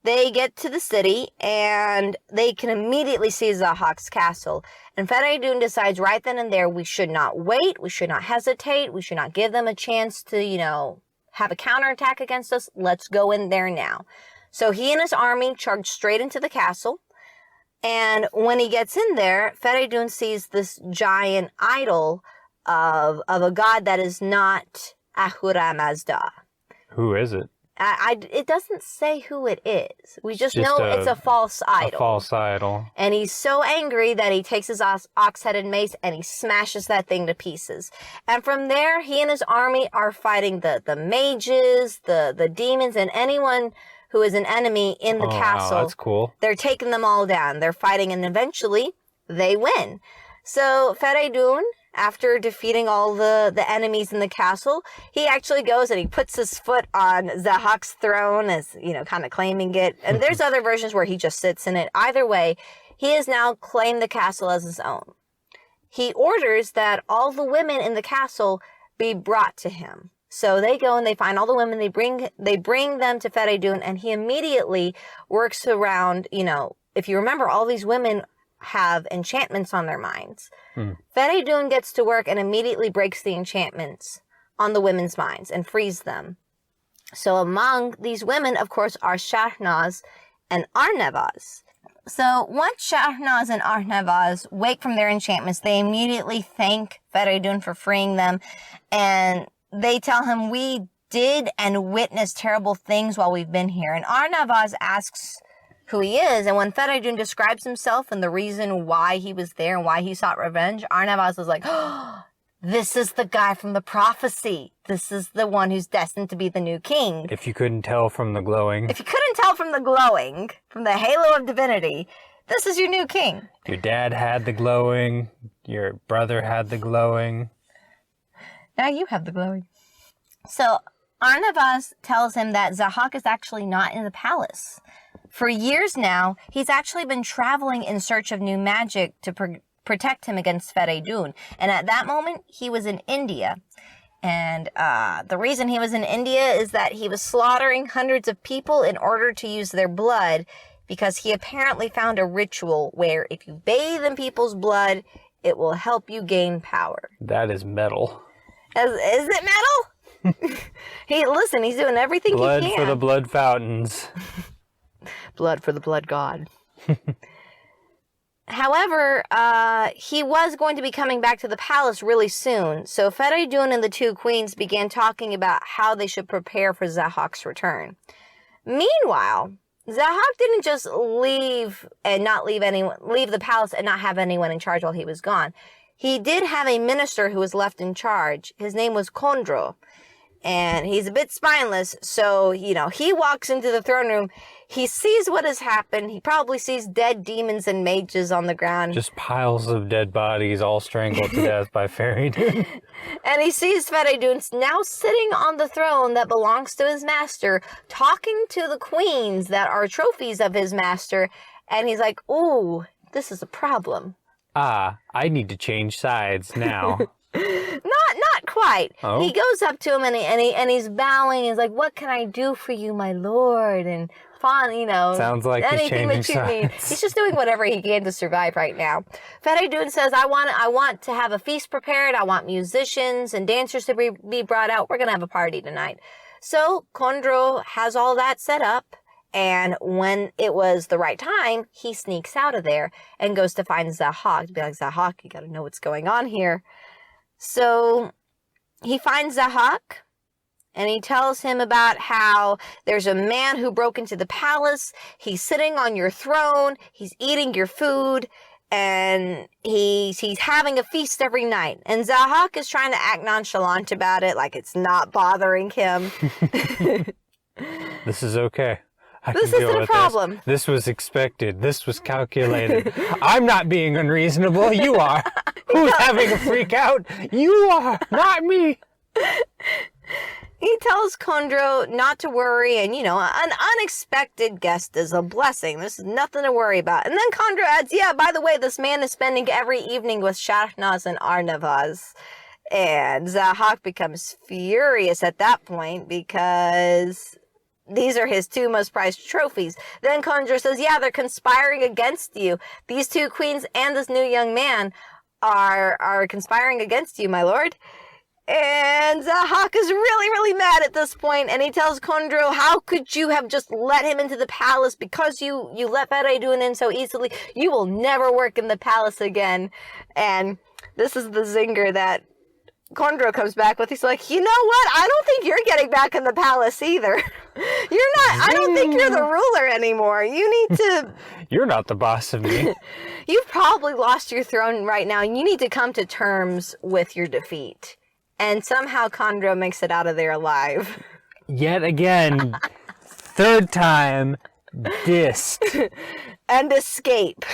[SPEAKER 2] They get to the city, and they can immediately see Zahak's castle. And Feridun decides right then and there, we should not wait, we should not hesitate, we should not give them a chance to, you know, have a counterattack against us. Let's go in there now. So he and his army charge straight into the castle. And when he gets in there, Feridun sees this giant idol of a god that is not Ahura Mazda.
[SPEAKER 1] Who is it?
[SPEAKER 2] It doesn't say who it is. We just know it's a false idol.
[SPEAKER 1] A false idol.
[SPEAKER 2] And he's so angry that he takes his ox-headed mace and he smashes that thing to pieces. And from there, he and his army are fighting the mages, the demons, and anyone who is an enemy in the castle.
[SPEAKER 1] Wow, that's cool.
[SPEAKER 2] They're taking them all down. They're fighting, and eventually, they win. So Feridun, after defeating all the enemies in the castle, he actually goes and he puts his foot on Zahak's throne as, you know, kind of claiming it. And there's other versions where he just sits in it. Either way, he has now claimed the castle as his own. He orders that all the women in the castle be brought to him. So they go and they find all the women, they bring them to Feridun, and he immediately works around, you know, if you remember, all these women have enchantments on their minds. Feridun gets to work and immediately breaks the enchantments on the women's minds and frees them. So among these women, of course, are Shahnaz and Arnavaz. So once Shahnaz and Arnavaz wake from their enchantments, they immediately thank Feridun for freeing them. And they tell him, we did and witnessed terrible things while we've been here. And Arnavaz asks who he is. And when Feridun describes himself and the reason why he was there and why he sought revenge, Arnavaz is like, oh, this is the guy from the prophecy. This is the one who's destined to be the new king.
[SPEAKER 1] If you couldn't tell from the glowing.
[SPEAKER 2] If you couldn't tell from the glowing, from the halo of divinity, this is your new king.
[SPEAKER 1] Your dad had the glowing. Your brother had the glowing.
[SPEAKER 2] Now you have the glowing. So Arnavaz tells him that Zahak is actually not in the palace. For years now, he's actually been traveling in search of new magic to protect him against Feridun. And at that moment, he was in India. And the reason he was in India is that he was slaughtering hundreds of people in order to use their blood, because he apparently found a ritual where if you bathe in people's blood, it will help you gain power.
[SPEAKER 1] That is metal.
[SPEAKER 2] Is it metal? He's doing everything he can.
[SPEAKER 1] Blood for the blood fountains.
[SPEAKER 2] Blood for the blood god. However, he was going to be coming back to the palace really soon. So Feridun and the two queens began talking about how they should prepare for Zahak's return. Meanwhile, Zahak didn't just leave the palace and not have anyone in charge while he was gone. He did have a minister who was left in charge. His name was Kondro. And he's a bit spineless, so, he walks into the throne room. He sees what has happened. He probably sees dead demons and mages on the ground.
[SPEAKER 1] Just piles of dead bodies all strangled to death by Feridun.
[SPEAKER 2] And he sees Feridun now sitting on the throne that belongs to his master, talking to the queens that are trophies of his master. And he's like, ooh, this is a problem.
[SPEAKER 1] I need to change sides now.
[SPEAKER 2] Not quite. Oh. He goes up to him and he's bowing. He's like, "What can I do for you, my lord?" And
[SPEAKER 1] sounds like
[SPEAKER 2] anything
[SPEAKER 1] he's changing
[SPEAKER 2] that you
[SPEAKER 1] sides.
[SPEAKER 2] need. He's just doing whatever he can to survive right now. Feridun says, "I want to have a feast prepared. I want musicians and dancers to be brought out. We're gonna have a party tonight." So Kondro has all that set up. And when it was the right time, he sneaks out of there and goes to find Zahak. To be like, Zahak, you gotta know what's going on here. So he finds Zahak, and he tells him about how there's a man who broke into the palace. He's sitting on your throne. He's eating your food. And he's having a feast every night. And Zahak is trying to act nonchalant about it, like it's not bothering him.
[SPEAKER 1] This is okay.
[SPEAKER 2] This isn't a problem.
[SPEAKER 1] This was expected. This was calculated. I'm not being unreasonable. You are. Who's having a freak out? You are, not me.
[SPEAKER 2] He tells Kondro not to worry, and, an unexpected guest is a blessing. There's nothing to worry about. And then Kondro adds, yeah, by the way, this man is spending every evening with Shahnaz and Arnavaz. And Zahak becomes furious at that point because these are his two most prized trophies. Then Kondro says, yeah, they're conspiring against you. These two queens and this new young man are conspiring against you, my lord. And Zahak is really, really mad at this point, and he tells Kondro, how could you have just let him into the palace because you let Feridun in so easily? You will never work in the palace again. And this is the zinger that Kondro comes back with. He's like, you know what? I don't think you're getting back in the palace either. I don't think you're the ruler anymore. You need to...
[SPEAKER 1] You're not the boss of me.
[SPEAKER 2] You've probably lost your throne right now, and you need to come to terms with your defeat. And somehow Kondro makes it out of there alive.
[SPEAKER 1] Yet again, third time, dissed.
[SPEAKER 2] And escape.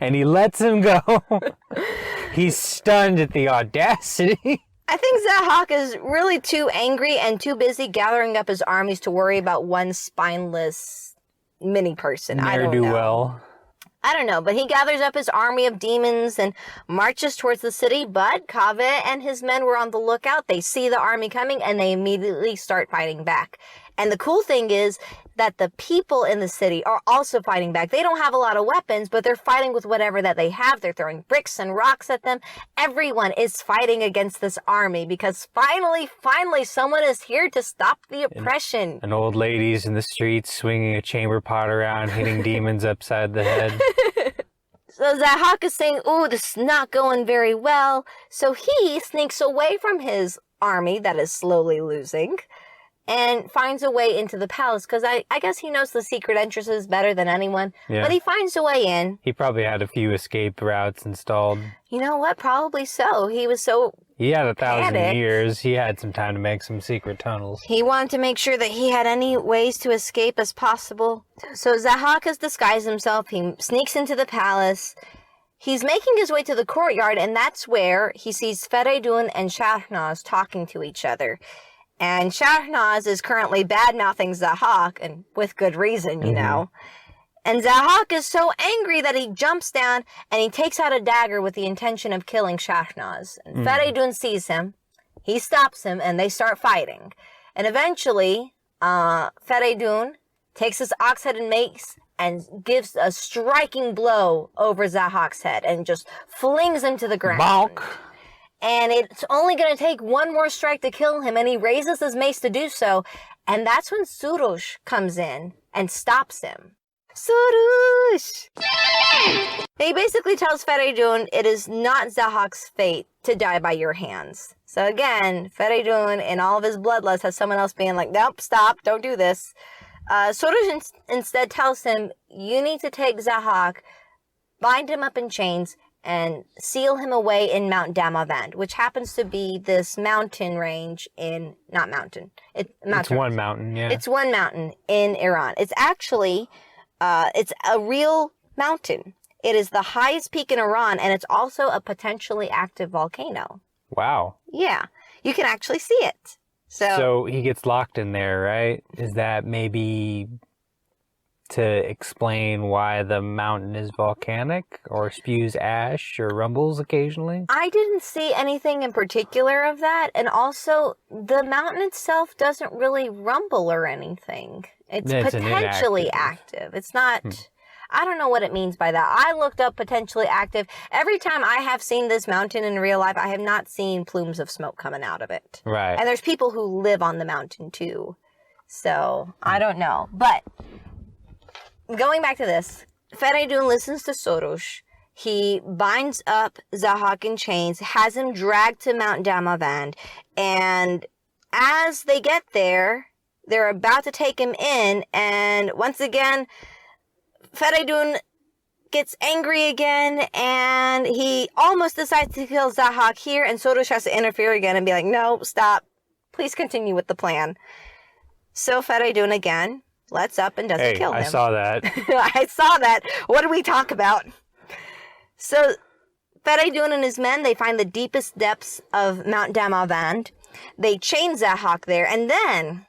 [SPEAKER 1] And he lets him go. He's stunned at the audacity.
[SPEAKER 2] I think Zahak is really too angry and too busy gathering up his armies to worry about one spineless mini person. I don't know, but he gathers up his army of demons and marches towards the city, but Kaveh and his men were on the lookout. They see the army coming and they immediately start fighting back. And the cool thing is that the people in the city are also fighting back. They don't have a lot of weapons, but they're fighting with whatever that they have. They're throwing bricks and rocks at them. Everyone is fighting against this army because finally, someone is here to stop the oppression.
[SPEAKER 1] And old ladies in the streets swinging a chamber pot around, hitting demons upside the head.
[SPEAKER 2] So Zahak is saying, "Ooh, this is not going very well." So he sneaks away from his army that is slowly losing and finds a way into the palace, because I guess he knows the secret entrances better than anyone.
[SPEAKER 1] Yeah.
[SPEAKER 2] But he finds a way in.
[SPEAKER 1] He probably had a few escape routes installed.
[SPEAKER 2] You know what? Probably so. He was so
[SPEAKER 1] He had 1,000
[SPEAKER 2] panicked.
[SPEAKER 1] years. He had some time to make some secret tunnels.
[SPEAKER 2] He wanted to make sure that he had any ways to escape as possible. So Zahak has disguised himself. He sneaks into the palace. He's making his way to the courtyard, and that's where he sees Feridun and Shahnaz talking to each other. And Shahnaz is currently bad-mouthing Zahak, and with good reason, you know. And Zahak is so angry that he jumps down and he takes out a dagger with the intention of killing Shahnaz. And Feridun sees him. He stops him, and they start fighting. And eventually, Feridun takes his ox head and mace and gives a striking blow over Zahak's head and just flings him to the ground.
[SPEAKER 1] Bonk!
[SPEAKER 2] And it's only going to take one more strike to kill him, and he raises his mace to do so. And that's when Surush comes in and stops him. Surush! He basically tells Feridun it is not Zahak's fate to die by your hands. So again, Feridun, in all of his bloodlust, has someone else being like, nope, stop, don't do this. Surush instead tells him, you need to take Zahak, bind him up in chains, and seal him away in Mount Damavand, which happens to be this mountain range in, not mountain. It's
[SPEAKER 1] one mountain, yeah.
[SPEAKER 2] It's one mountain in Iran. It's actually, it's a real mountain. It is the highest peak in Iran, and it's also a potentially active volcano.
[SPEAKER 1] Wow.
[SPEAKER 2] Yeah, you can actually see it.
[SPEAKER 1] So he gets locked in there, right? Is that maybe to explain why the mountain is volcanic or spews ash or rumbles occasionally?
[SPEAKER 2] I didn't see anything in particular of that. And also, the mountain itself doesn't really rumble or anything. It's potentially active. It's not... I don't know what it means by that. I looked up potentially active. Every time I have seen this mountain in real life, I have not seen plumes of smoke coming out of it.
[SPEAKER 1] Right.
[SPEAKER 2] And there's people who live on the mountain too. So, I don't know. But, going back to this, Feridun listens to Surush. He binds up Zahak in chains, has him dragged to Mount Damavand, and as they get there, they're about to take him in, and once again, Feridun gets angry again, and he almost decides to kill Zahak here, and Surush has to interfere again and be like, no, stop. Please continue with the plan. So Feridun again lets up and doesn't kill him.
[SPEAKER 1] I saw that.
[SPEAKER 2] I saw that. What do we talk about? So Feridun and his men, they find the deepest depths of Mount Damavand. They chain Zahak there, and then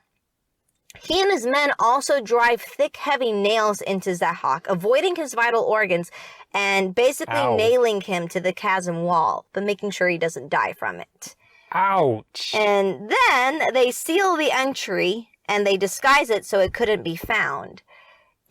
[SPEAKER 2] he and his men also drive thick, heavy nails into Zahak, avoiding his vital organs and basically nailing him to the chasm wall, but making sure he doesn't die from it.
[SPEAKER 1] Ouch!
[SPEAKER 2] And then they seal the entry and they disguise it so it couldn't be found.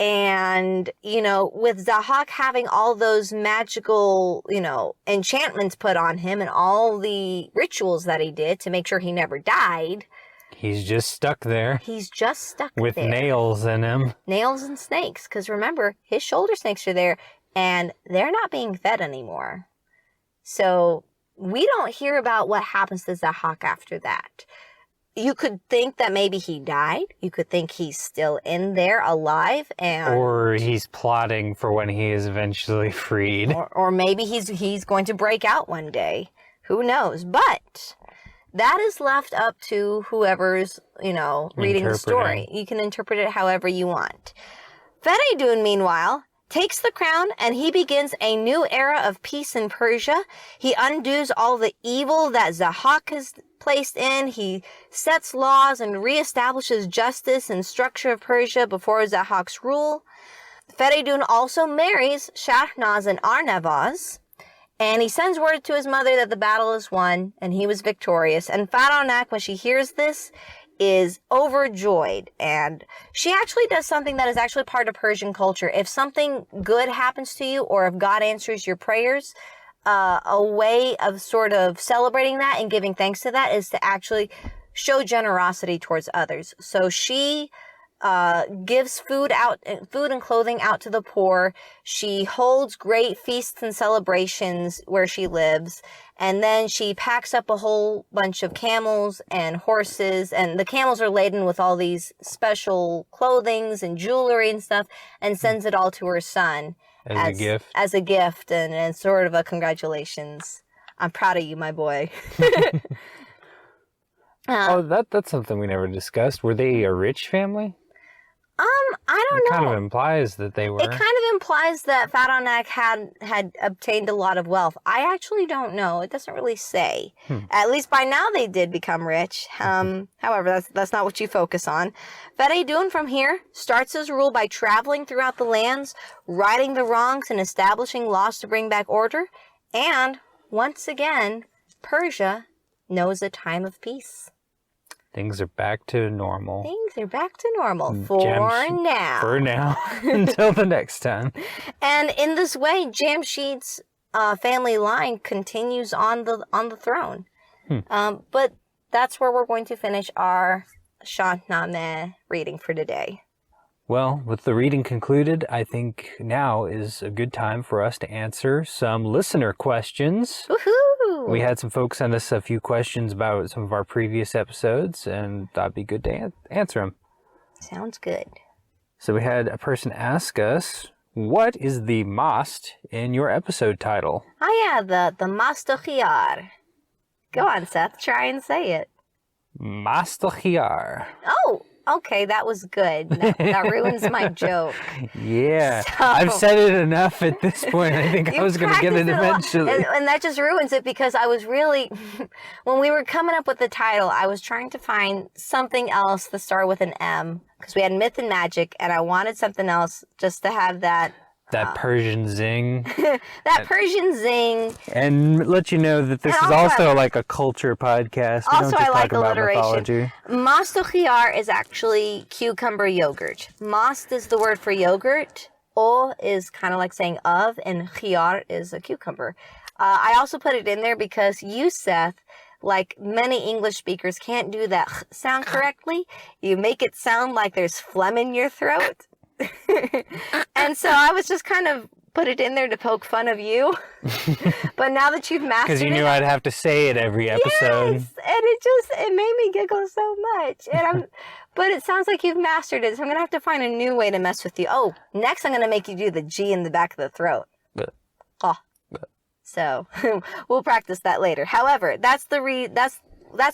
[SPEAKER 2] And, you know, with Zahak having all those magical, you know, enchantments put on him and all the rituals that he did to make sure he never died,
[SPEAKER 1] he's just stuck there.
[SPEAKER 2] He's just stuck
[SPEAKER 1] with
[SPEAKER 2] there.
[SPEAKER 1] Nails in him.
[SPEAKER 2] Nails and snakes. Because remember, his shoulder snakes are there, and they're not being fed anymore. So we don't hear about what happens to Zahak after that. You could think that maybe he died. You could think he's still in there alive, and
[SPEAKER 1] or he's plotting for when he is eventually freed.
[SPEAKER 2] Or maybe he's going to break out one day. Who knows? But that is left up to whoever's, you know, reading the story. You can interpret it however you want. Feridun, meanwhile, takes the crown and he begins a new era of peace in Persia. He undoes all the evil that Zahak has placed in. He sets laws and reestablishes justice and structure of Persia before Zahak's rule. Feridun also marries Shahnaz and Arnavaz. And he sends word to his mother that the battle is won and he was victorious. And Faranak, when she hears this, is overjoyed. And she actually does something that is actually part of Persian culture. If something good happens to you, or if God answers your prayers, a way of sort of celebrating that and giving thanks to that is to actually show generosity towards others. So she gives food and clothing out to the poor. She holds great feasts and celebrations where she lives. And then she packs up a whole bunch of camels and horses, and the camels are laden with all these special clothings and jewelry and stuff, and sends it all to her son
[SPEAKER 1] As a gift.
[SPEAKER 2] As a gift, and sort of a congratulations. I'm proud of you, my boy.
[SPEAKER 1] That's something we never discussed. Were they a rich family?
[SPEAKER 2] I don't know.
[SPEAKER 1] It kind of implies that they were.
[SPEAKER 2] It kind of implies that Faranak had obtained a lot of wealth. I actually don't know. It doesn't really say. At least by now they did become rich. However, that's not what you focus on. Feridun from here starts his rule by traveling throughout the lands, righting the wrongs and establishing laws to bring back order. And once again, Persia knows a time of peace.
[SPEAKER 1] Things are back to normal.
[SPEAKER 2] Things are back to normal for now.
[SPEAKER 1] For now. Until the next time.
[SPEAKER 2] And in this way, Jamshid's family line continues on the throne. But that's where we're going to finish our Shanameh reading for today.
[SPEAKER 1] Well, with the reading concluded, I think now is a good time for us to answer some listener questions.
[SPEAKER 2] Woohoo!
[SPEAKER 1] We had some folks send us a few questions about some of our previous episodes, and that'd be good to answer them.
[SPEAKER 2] Sounds good.
[SPEAKER 1] So we had a person ask us, what is the mast in your episode title?
[SPEAKER 2] Oh yeah, the Master Khiyar. Go on, Seth. Try and say it.
[SPEAKER 1] Master Khiyar.
[SPEAKER 2] Oh! Okay, that was good. That ruins my joke.
[SPEAKER 1] Yeah.
[SPEAKER 2] So,
[SPEAKER 1] I've said it enough at this point. I think I was going to get it eventually.
[SPEAKER 2] And that just ruins it because I was really, when we were coming up with the title, I was trying to find something else that started with an M because we had myth and magic, and I wanted something else just to have that.
[SPEAKER 1] That Persian zing.
[SPEAKER 2] That Persian zing.
[SPEAKER 1] And let you know that this is also like a culture podcast. We
[SPEAKER 2] Also,
[SPEAKER 1] don't just
[SPEAKER 2] I like
[SPEAKER 1] talk about
[SPEAKER 2] alliteration.
[SPEAKER 1] mythology.
[SPEAKER 2] Mast khiyar is actually cucumber yogurt. Mast is the word for yogurt. O is kind of like saying of, and khiyar is a cucumber. I also put it in there because you, Seth, like many English speakers, can't do that sound correctly. You make it sound like there's phlegm in your throat. And so I was just kind of put it in there to poke fun of you. But now that you've mastered it.
[SPEAKER 1] Because you knew I'd have to say it every episode.
[SPEAKER 2] Yes, and it made me giggle so much. But it sounds like you've mastered it, so I'm going to have to find a new way to mess with you. Oh, next I'm going to make you do the G in the back of the throat. Oh. So we'll practice that later. However, that's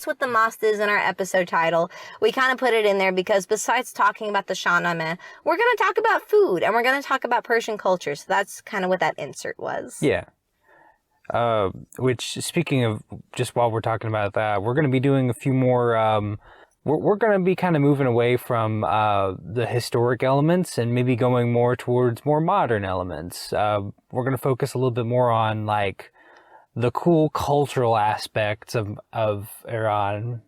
[SPEAKER 2] what the mast is in our episode title. We kind of put it in there because besides talking about the Shanameh, we're going to talk about food and we're going to talk about Persian culture. So that's kind of what that insert was.
[SPEAKER 1] Yeah. Which, speaking of, just while we're talking about that, we're going to be doing a few more, we're going to be kind of moving away from the historic elements and maybe going more towards more modern elements. We're going to focus a little bit more on, like, the cool cultural aspects of Iran.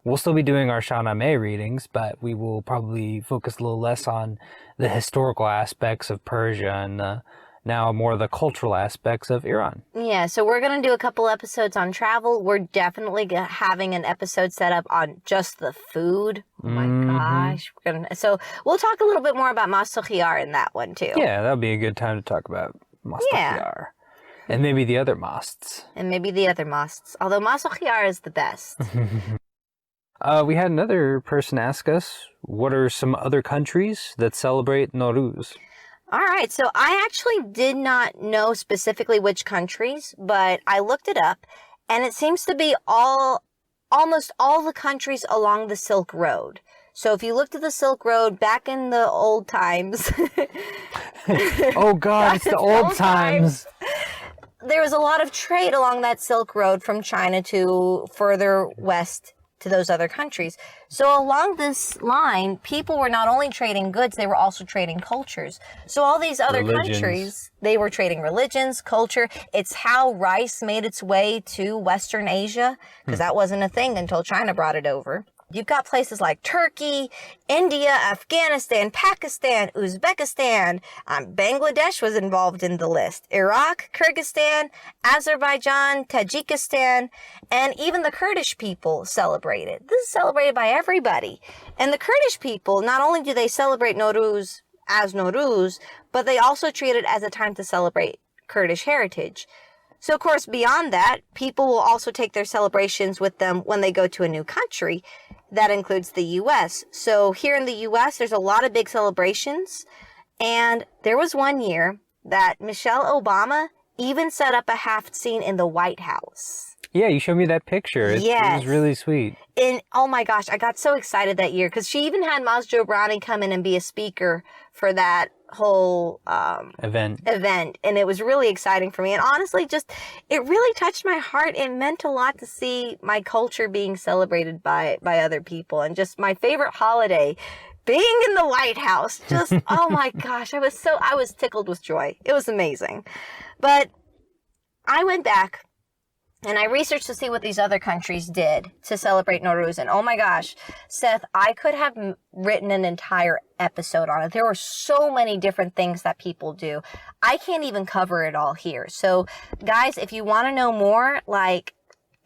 [SPEAKER 1] We'll still be doing our Shanameh readings, but we will probably focus a little less on the historical aspects of Persia and now more the cultural aspects of Iran. Yeah,
[SPEAKER 2] so we're going to do a couple episodes on travel. We're definitely having an episode set up on just the food. Oh my gosh. So we'll talk a little bit more about Master Khiyar in that one too.
[SPEAKER 1] Yeah, that'll be a good time to talk about Master Khiyar. And maybe the other masts.
[SPEAKER 2] Although Master Khiyar is the best.
[SPEAKER 1] We had another person ask us, what are some other countries that celebrate Nowruz?
[SPEAKER 2] All right, so I actually did not know specifically which countries, but I looked it up, and it seems to be almost all the countries along the Silk Road. So if you looked at the Silk Road back in the old times...
[SPEAKER 1] Oh God, it's the old times!
[SPEAKER 2] There was a lot of trade along that Silk Road from China to further west to those other countries. So along this line, people were not only trading goods, they were also trading cultures. So all these other countries, they were trading religions, culture. It's how rice made its way to Western Asia, because that wasn't a thing until China brought it over. You've got places like Turkey, India, Afghanistan, Pakistan, Uzbekistan. Bangladesh was involved in the list. Iraq, Kyrgyzstan, Azerbaijan, Tajikistan, and even the Kurdish people celebrated. This is celebrated by everybody. And the Kurdish people, not only do they celebrate Nowruz as Nowruz, but they also treat it as a time to celebrate Kurdish heritage. So, of course, beyond that, people will also take their celebrations with them when they go to a new country. That includes the U.S. So here in the U.S., there's a lot of big celebrations. And there was one year that Michelle Obama even set up a half scene in the White House.
[SPEAKER 1] Yeah, you showed me that picture. It was really sweet.
[SPEAKER 2] And oh my gosh, I got so excited that year because she even had Maz Jobrani come in and be a speaker for that whole event. And it was really exciting for me. And honestly, it really touched my heart. It meant a lot to see my culture being celebrated by other people. And just my favorite holiday, being in the White House. Just, oh my gosh, I was tickled with joy. It was amazing. But I went back and I researched to see what these other countries did to celebrate Nowruz. And oh my gosh, Seth, I could have written an entire episode on it. There were so many different things that people do. I can't even cover it all here. So guys, if you want to know more,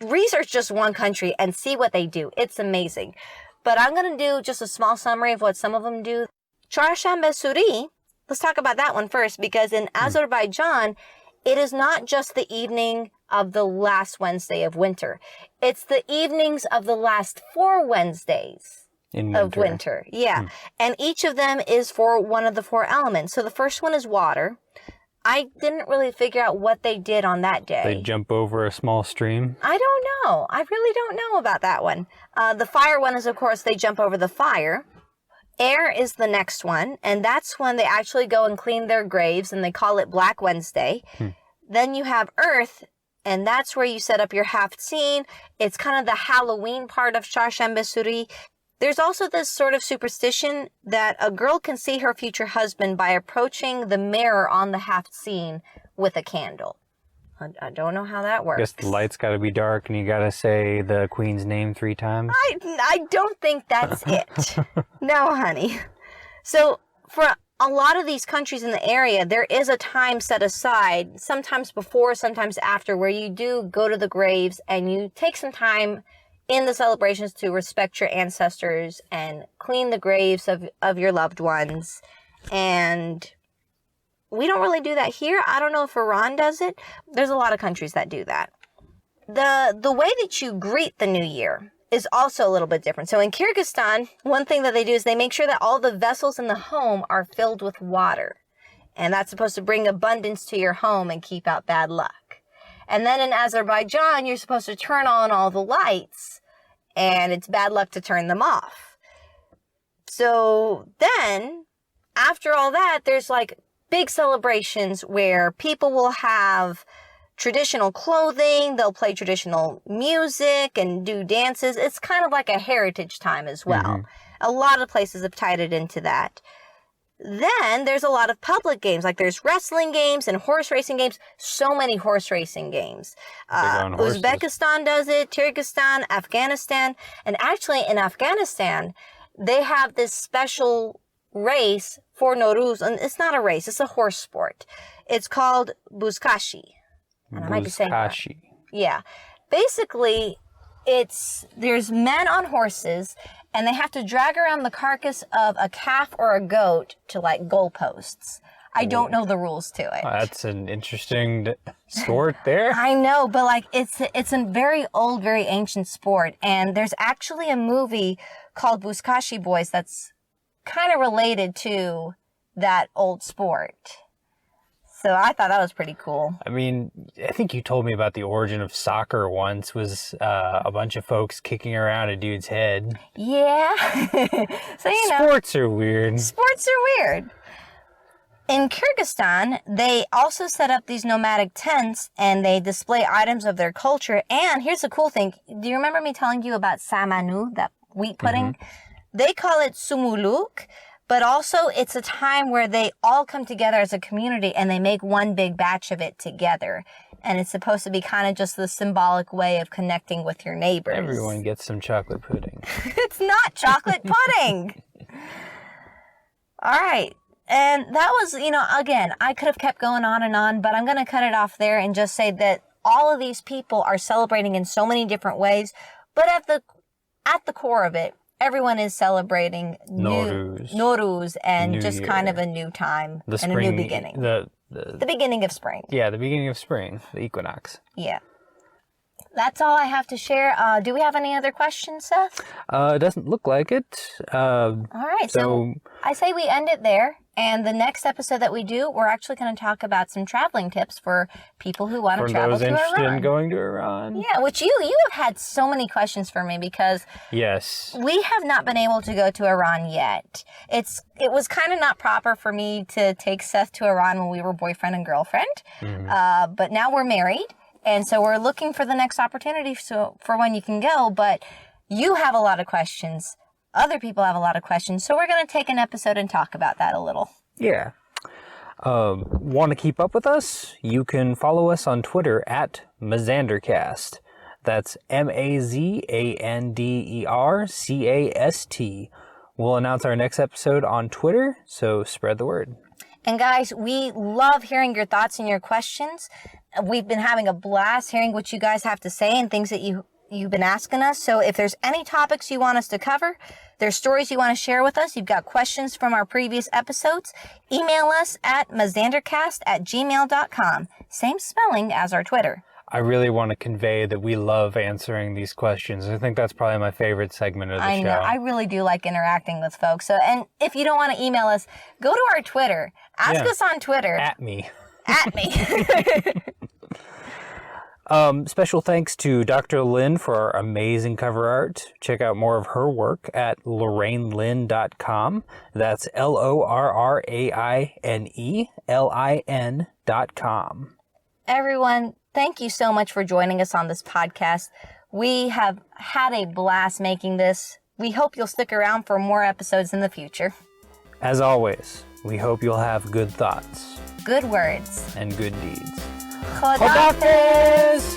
[SPEAKER 2] research just one country and see what they do. It's amazing. But I'm going to do just a small summary of what some of them do. Çarşamba Suri, let's talk about that one first, because in Azerbaijan, it is not just the evening of the last Wednesday of winter. It's the evenings of the last 4 Wednesdays of winter. Yeah. And each of them is for one of the 4 elements. So the first one is water. I didn't really figure out what they did on that day.
[SPEAKER 1] They jump over a small stream?
[SPEAKER 2] I don't know. I really don't know about that one. The fire one is, of course, they jump over the fire. Air is the next one, and that's when they actually go and clean their graves, and they call it Black Wednesday. Then you have earth, and that's where you set up your half scene. It's kind of the Halloween part of Çarşamba Suri. There's also this sort of superstition that a girl can see her future husband by approaching the mirror on the half scene with a candle. I don't know how that works.
[SPEAKER 1] I guess the light's got to be dark and you got to say the queen's name 3 times.
[SPEAKER 2] I don't think that's it. No, honey. So for a lot of these countries in the area, there is a time set aside, sometimes before, sometimes after, where you do go to the graves and you take some time in the celebrations to respect your ancestors and clean the graves of your loved ones. And we don't really do that here. I don't know if Iran does it. There's a lot of countries that do that. The way that you greet the new year is also a little bit different. So in Kyrgyzstan, one thing that they do is they make sure that all the vessels in the home are filled with water. And that's supposed to bring abundance to your home and keep out bad luck. And then in Azerbaijan, you're supposed to turn on all the lights, and it's bad luck to turn them off. So then, after all that, there's big celebrations where people will have traditional clothing, they'll play traditional music and do dances. It's kind of like a heritage time as well. A lot of places have tied it into that. Then there's a lot of public games, there's wrestling games and horse racing games. So many horse racing games. Uzbekistan does it, Kyrgyzstan, Afghanistan. And actually in Afghanistan, they have this special race for Nowruz, and it's not a race, it's a horse sport. It's called Buzkashi. And I might be saying that. Yeah. Basically, there's men on horses, and they have to drag around the carcass of a calf or a goat to goalposts. I don't know the rules to it.
[SPEAKER 1] That's an interesting sport there.
[SPEAKER 2] I know, but it's a very old, very ancient sport, and there's actually a movie called Buzkashi Boys that's kind of related to that old sport. So I thought that was pretty cool. I
[SPEAKER 1] mean, I think you told me about the origin of soccer once was a bunch of folks kicking around a dude's head.
[SPEAKER 2] Yeah. So,
[SPEAKER 1] sports are weird.
[SPEAKER 2] Sports are weird. In Kyrgyzstan, they also set up these nomadic tents and they display items of their culture. And here's the cool thing. Do you remember me telling you about samanu, that wheat pudding? They call it sumuluk. But also, it's a time where they all come together as a community and they make one big batch of it together. And it's supposed to be kind of just the symbolic way of connecting with your neighbors.
[SPEAKER 1] Everyone gets some chocolate pudding.
[SPEAKER 2] It's not chocolate pudding! All right. And that was, again, I could have kept going on, but I'm going to cut it off there and just say that all of these people are celebrating in so many different ways. But at the core of it, everyone is celebrating Nowruz and
[SPEAKER 1] New
[SPEAKER 2] just
[SPEAKER 1] Year.
[SPEAKER 2] kind of a new time and a new beginning.
[SPEAKER 1] The
[SPEAKER 2] beginning of spring.
[SPEAKER 1] Yeah, the beginning of spring, the equinox.
[SPEAKER 2] Yeah. That's all I have to share. Do we have any other questions, Seth?
[SPEAKER 1] It doesn't look like it.
[SPEAKER 2] All right, so I say we end it there. And the next episode that we do, we're actually going to talk about some traveling tips for people who want to travel to Iran.
[SPEAKER 1] For those interested in going to Iran.
[SPEAKER 2] Yeah, which you have had so many questions for me because
[SPEAKER 1] yes,
[SPEAKER 2] we have not been able to go to Iran yet. It was kind of not proper for me to take Seth to Iran when we were boyfriend and girlfriend. Mm-hmm. But now we're married, and so we're looking for the next opportunity for when you can go. But you have a lot of questions. Other people have a lot of questions, so we're going to take an episode and talk about that a little.
[SPEAKER 1] Yeah. Want to keep up with us? You can follow us on Twitter at MazanderCast. That's MazanderCast. We'll announce our next episode on Twitter, so spread the word.
[SPEAKER 2] And guys, we love hearing your thoughts and your questions. We've been having a blast hearing what you guys have to say and things that you've been asking us. So if there's any topics you want us to cover, there's stories you want to share with us, you've got questions from our previous episodes, email us at mazandercast@gmail.com. Same spelling as our Twitter.
[SPEAKER 1] I really want to convey that we love answering these questions. I think that's probably my favorite segment of the show.
[SPEAKER 2] I know. I really do like interacting with folks. So, and if you don't want to email us, go to our Twitter. Ask us on Twitter.
[SPEAKER 1] At me.
[SPEAKER 2] At me.
[SPEAKER 1] Special thanks to Dr. Lynn for our amazing cover art. Check out more of her work at LorraineLynn.com. That's LorraineLIN.com.
[SPEAKER 2] Everyone, thank you so much for joining us on this podcast. We have had a blast making this. We hope you'll stick around for more episodes in the future.
[SPEAKER 1] As always, we hope you'll have good thoughts,
[SPEAKER 2] good words,
[SPEAKER 1] and good deeds.
[SPEAKER 2] Khodafez!